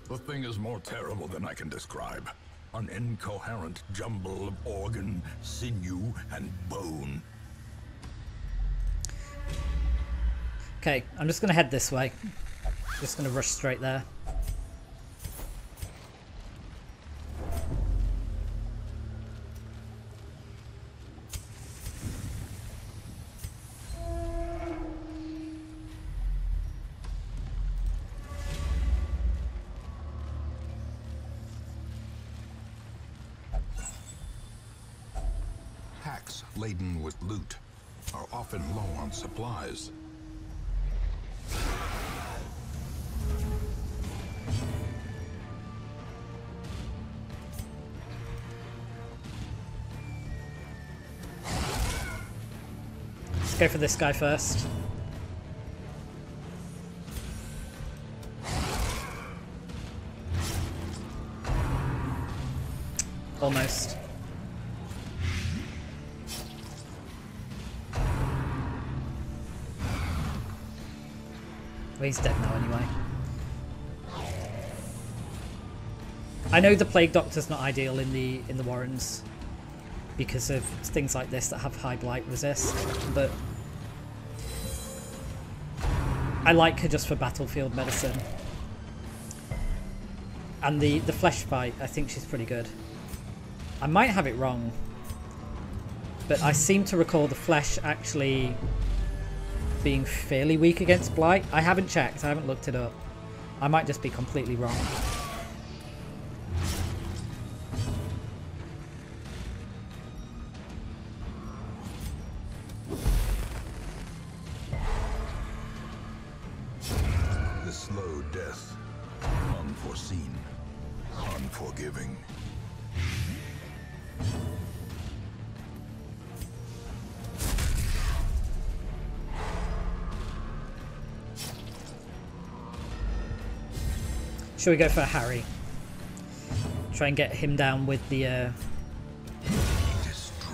The thing is more terrible than I can describe. An incoherent jumble of organ, sinew, and bone. Okay, I'm just going to head this way. Just going to rush straight there. Hacks laden with loot are often low on supplies. Let's go for this guy first. Almost. Well, he's dead now anyway. I know the Plague Doctor's not ideal in the Warrens because of things like this that have high blight resist, but I like her just for battlefield medicine. And the flesh fight, I think she's pretty good. I might have it wrong, but I seem to recall the flesh actually being fairly weak against blight. I haven't checked, I haven't looked it up. I might just be completely wrong. The slow death, unforeseen, unforgiving. Should we go for Harry? Try and get him down with the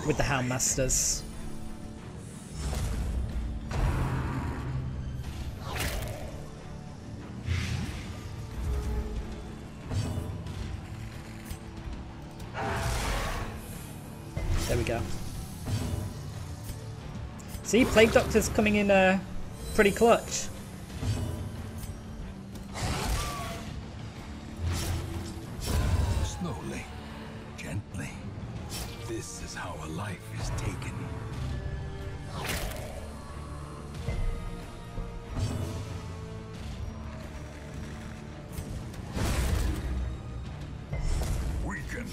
Houndmasters. There we go. See, Plague Doctor's coming in pretty clutch. Slowly, gently. This is how a life is taken. Weakened.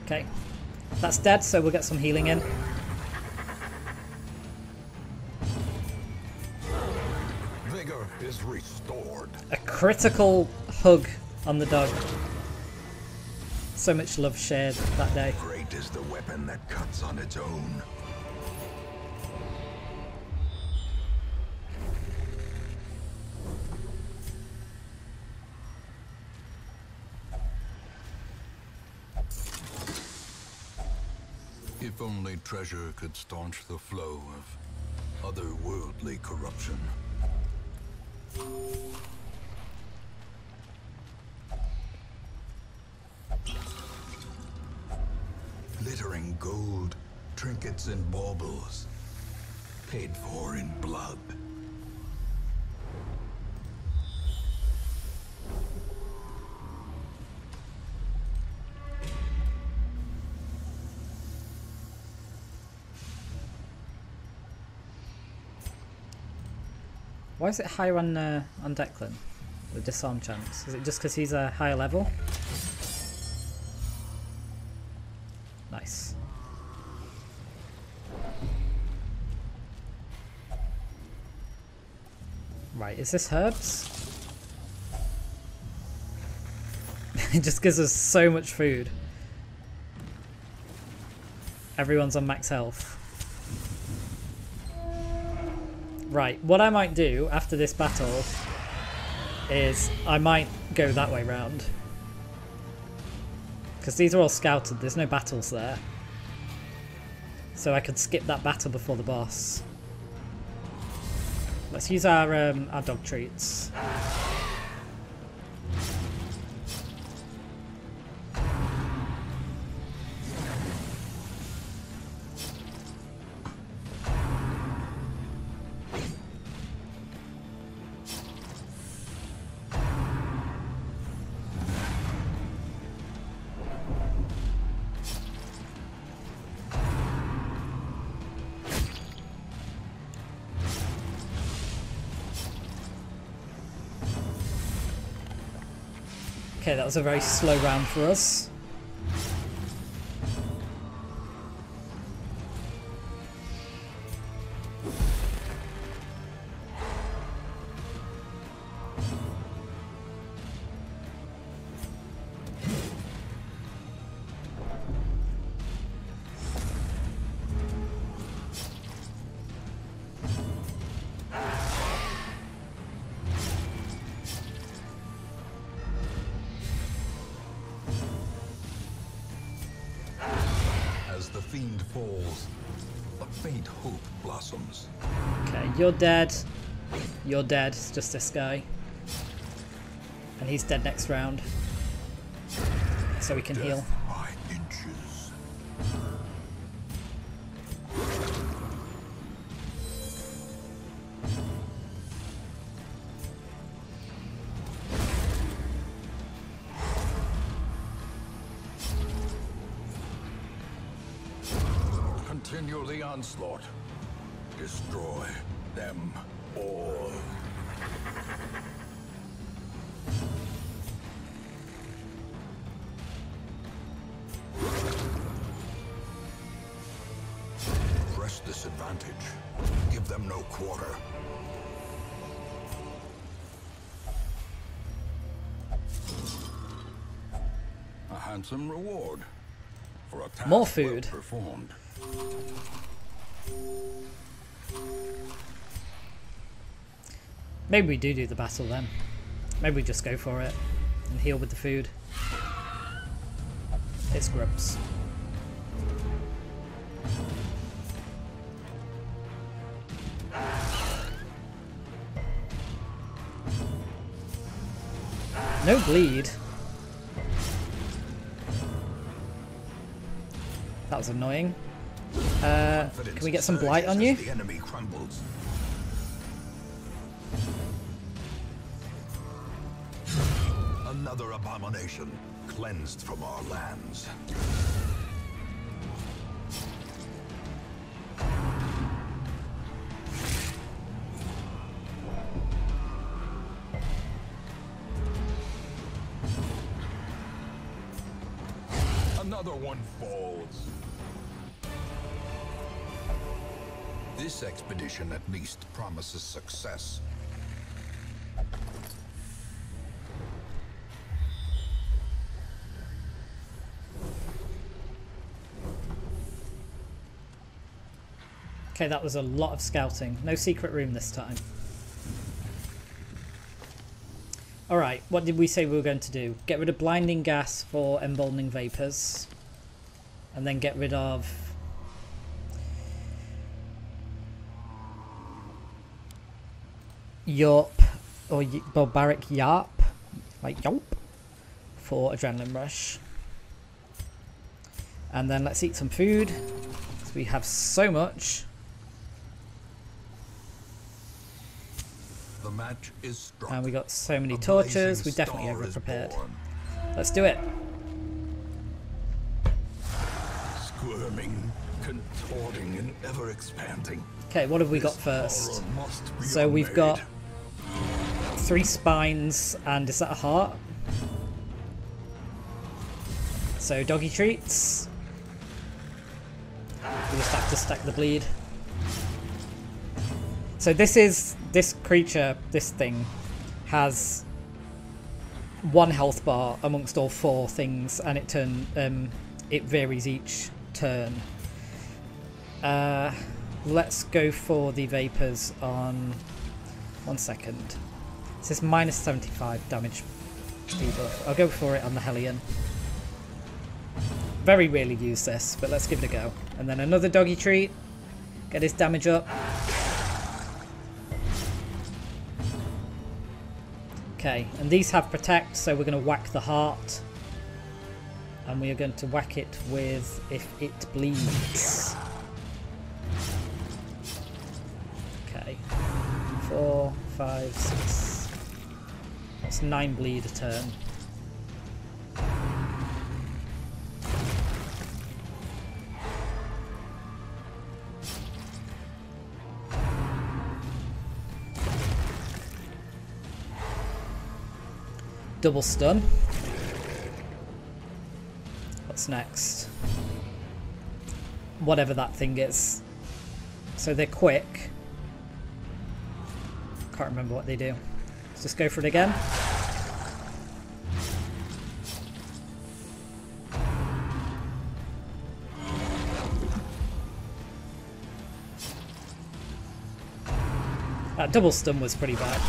Okay, that's dead, so we'll get some healing in. Vigor is restored. A critical hug on the dog. So much love shared that day. Great is the weapon that cuts on its own. If only treasure could staunch the flow of otherworldly corruption. Glittering gold, trinkets and baubles, paid for in blood. Why is it higher on Declan? The disarm chance. Is it just because he's a higher level? Nice. Right, is this herbs? It just gives us so much food. Everyone's on max health. Right, what I might do after this battle is I might go that way round. Because these are all scouted, there's no battles there. So I could skip that battle before the boss. Let's use our dog treats. Okay, that was a very slow round for us. The fiend falls, a faint hope blossoms. Okay, you're dead. You're dead. It's just this guy. And he's dead next round. So we can heal. By inches. Continue the onslaught. Destroy them all. Press this advantage. Give them no quarter. A handsome reward for a task More food. well performed. Maybe we do the battle then. Maybe we just go for it and heal with the food. It's grubs. No bleed. That was annoying. Can we get some blight on you? The enemy crumbles. Another abomination cleansed from our lands. Another one falls. This expedition at least promises success. Okay, that was a lot of scouting. No secret room this time. Alright, what did we say we were going to do? Get rid of blinding gas for emboldening vapors. And then get rid of... Yelp, or barbaric yarp, like yelp, for adrenaline rush. And then let's eat some food, because we have so much. The match is struck. And we got so many torches, we definitely over-prepared. Let's do it. Squirming, contorting, and ever-expanding. Okay, what have we got first? So we've got 3 spines, and is that a heart? So doggy treats. We just have to stack the bleed. So this creature, this thing, has 1 health bar amongst all 4 things, and it varies each turn. Let's go for the vapors on 1 second. This is minus 75 damage debuff. I'll go for it on the Hellion. Very rarely use this, but let's give it a go. And then another doggy treat. Get his damage up. Okay, and these have protect, so we're going to whack the heart. And we are going to whack it with if it bleeds. Okay. 4, 5, 6. That's 9 bleed a turn. Double stun. What's next? Whatever that thing is. So they're quick. Can't remember what they do. Let's just go for it again. That double stun was pretty bad.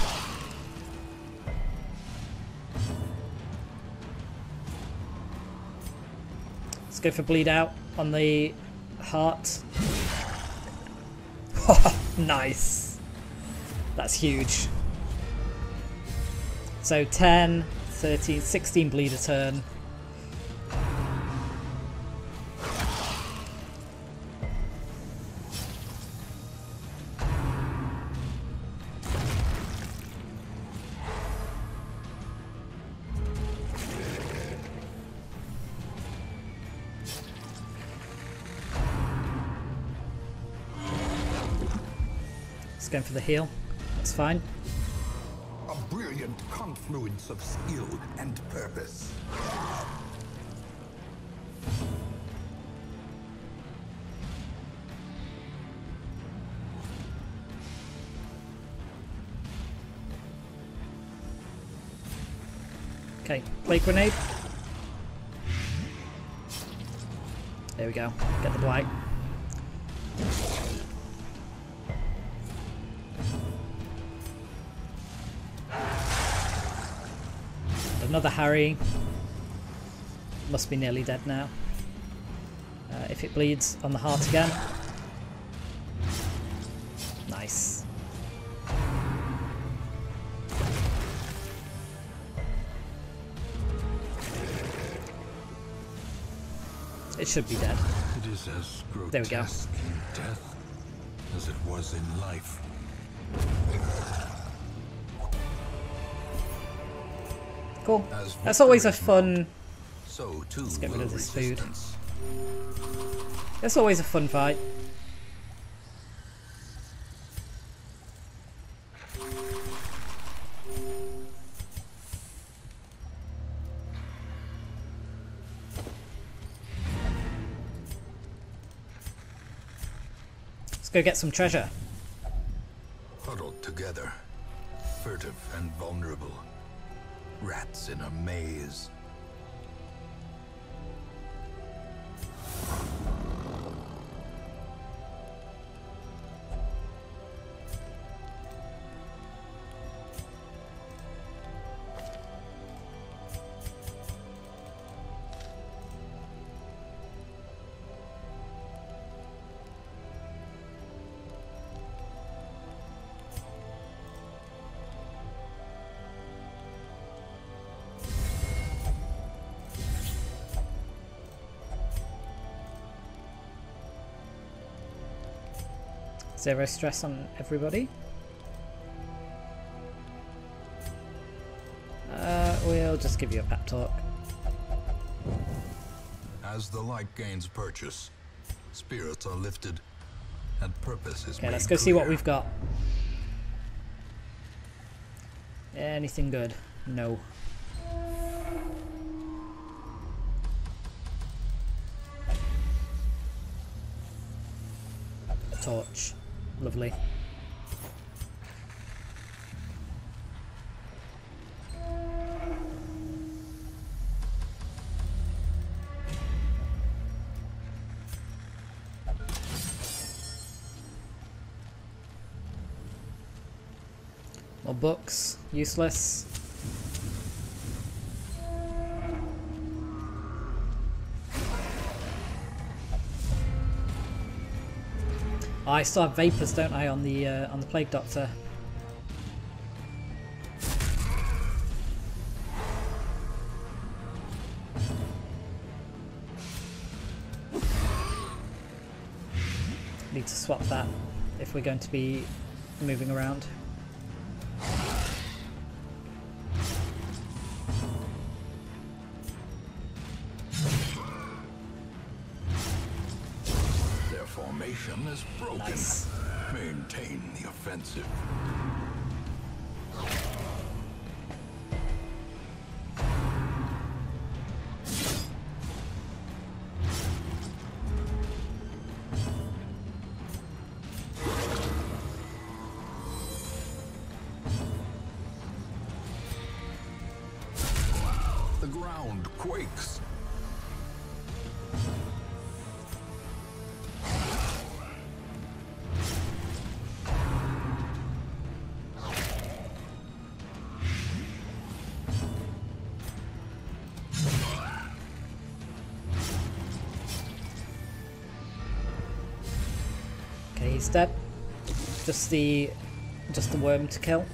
Let's go for bleed out on the heart. Nice. That's huge. So 10, 13, 16 bleed a turn. Going for the heal. That's fine. A brilliant confluence of skill and purpose. Okay, plague grenade. There we go. Get the blight. Another Harry. Must be nearly dead now. If it bleeds on the heart again. Nice. It should be dead. It is as there we go. grotesque in death as it was in life. Cool. That's always a fun... So too Let's get rid of this food. resistance. It's always a fun fight. Let's go get some treasure. Huddled together, furtive and vulnerable. Rats in a maze. Zero stress on everybody. We'll just give you a pep talk. As the light gains purchase, spirits are lifted, and purpose is Okay, made let's go see what clear. we've got. Anything good? No. Torch. Lovely. More books. Useless. Oh, I still have vapors, don't I, on the Plague Doctor? Need to swap that if we're going to be moving around. Their formation is broken. Nice. Maintain the offensive. The ground quakes. Okay, he's dead. Just the worm to kill.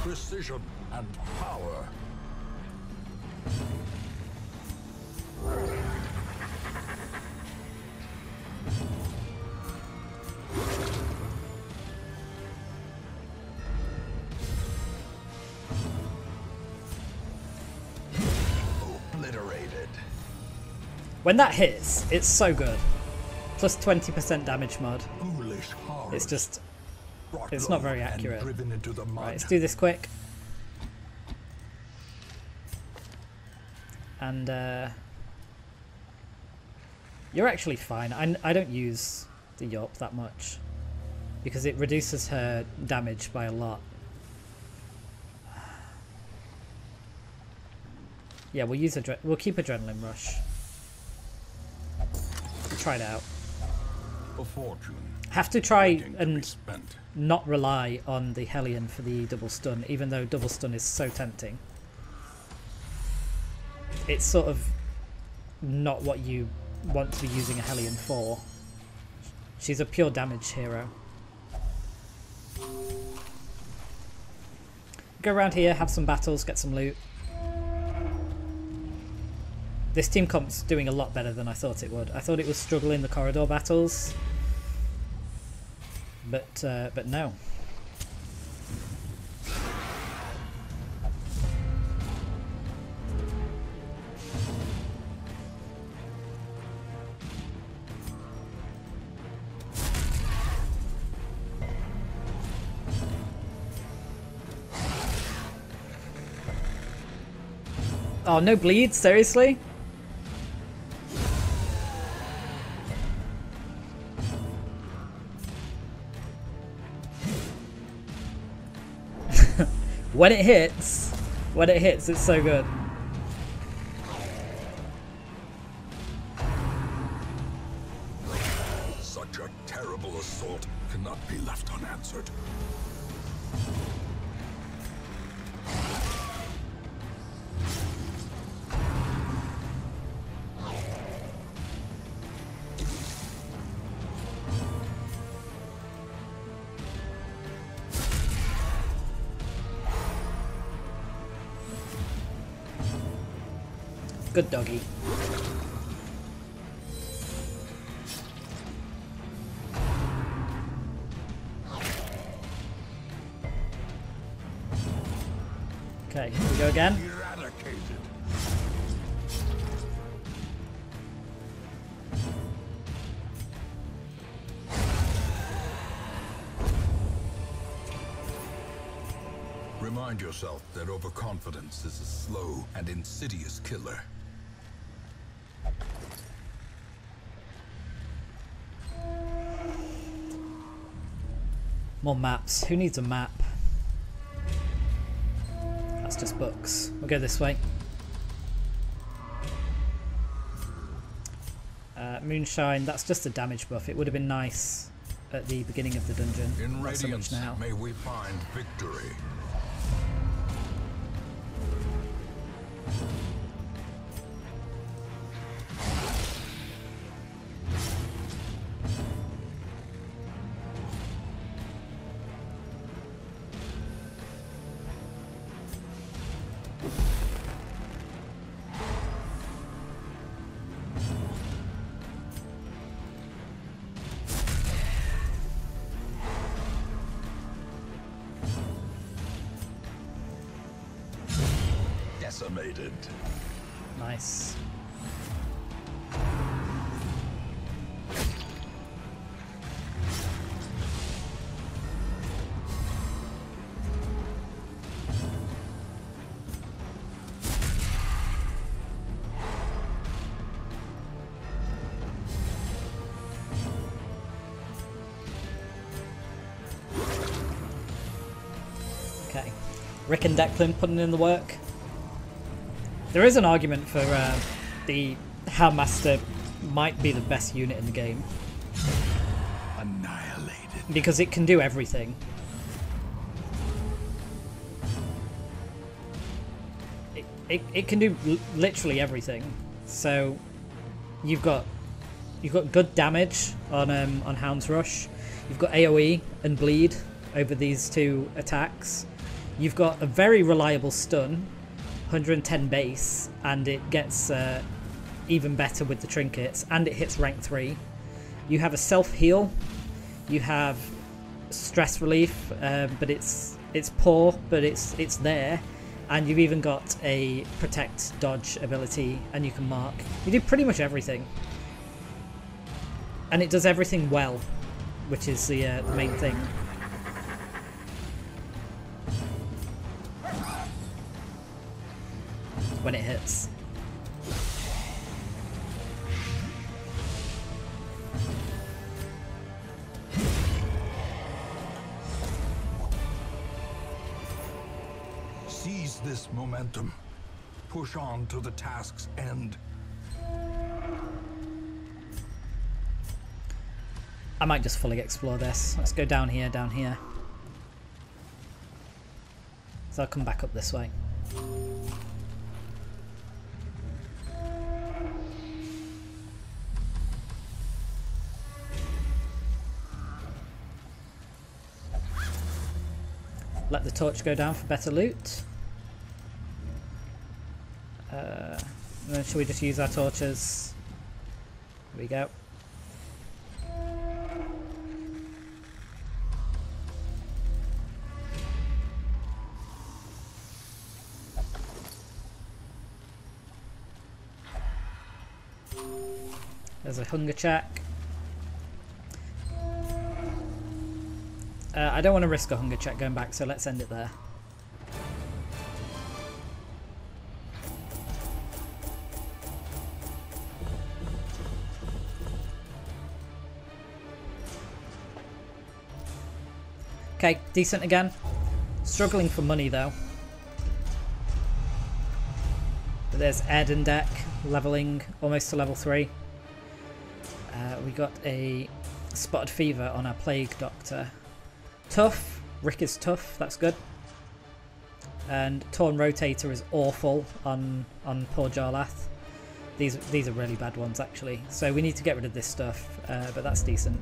Precision and power. Obliterated. When that hits, it's so good. Plus 20% damage mod. Foolish horrors. It's just... Brought it's not low very and accurate. driven into the mud. Right, let's do this quick. And you're actually fine. I don't use the Yorp that much because it reduces her damage by a lot. Yeah, we'll keep Adrenaline Rush. We'll try it out. A fortune. Have to try waiting to be and spent. not rely on the Hellion for the double stun, even though double stun is so tempting. It's sort of not what you want to be using a Hellion for. She's a pure damage hero. Go around here, have some battles, get some loot. This team comp's doing a lot better than I thought it would. I thought it would struggle in the corridor battles. But no. Oh, no bleed? Seriously? When it hits, it's so good. Such a terrible assault cannot be left unanswered. Good doggy. Okay, here we go again. Eradicated. Remind yourself that overconfidence is a slow and insidious killer. More maps. Who needs a map? That's just books. We'll go this way. Moonshine, that's just a damage buff. It would have been nice at the beginning of the dungeon. In Not so much Radiance, now. may we find victory. Decimated. Nice. Okay. Rick and Declan putting in the work. There is an argument for the Houndmaster might be the best unit in the game. Annihilated. Because it can do everything. It can do literally everything. So you've got good damage on Hound's Rush. You've got AoE and bleed over these two attacks. You've got a very reliable stun. 110 base, and it gets even better with the trinkets, and it hits rank 3. You have a self-heal, you have stress relief, but it's poor, but it's there, and you've even got a protect dodge ability, and you can mark. You do pretty much everything, and it does everything well, which is the main thing. When it hits. Seize this momentum. Push on to the task's end. I might just fully explore this. Let's go down here, down here. So I'll come back up this way. Let the torch go down for better loot. And then should we just use our torches? Here we go. There's a hunger check. I don't want to risk a hunger check going back, so let's end it there. Okay, decent again. Struggling for money though. But there's Ed and Deck leveling almost to level 3. We got a spotted fever on our plague doctor. Tough. Rick is tough. That's good. And torn rotator is awful on poor Jarlath. These are really bad ones actually. So we need to get rid of this stuff, but that's decent.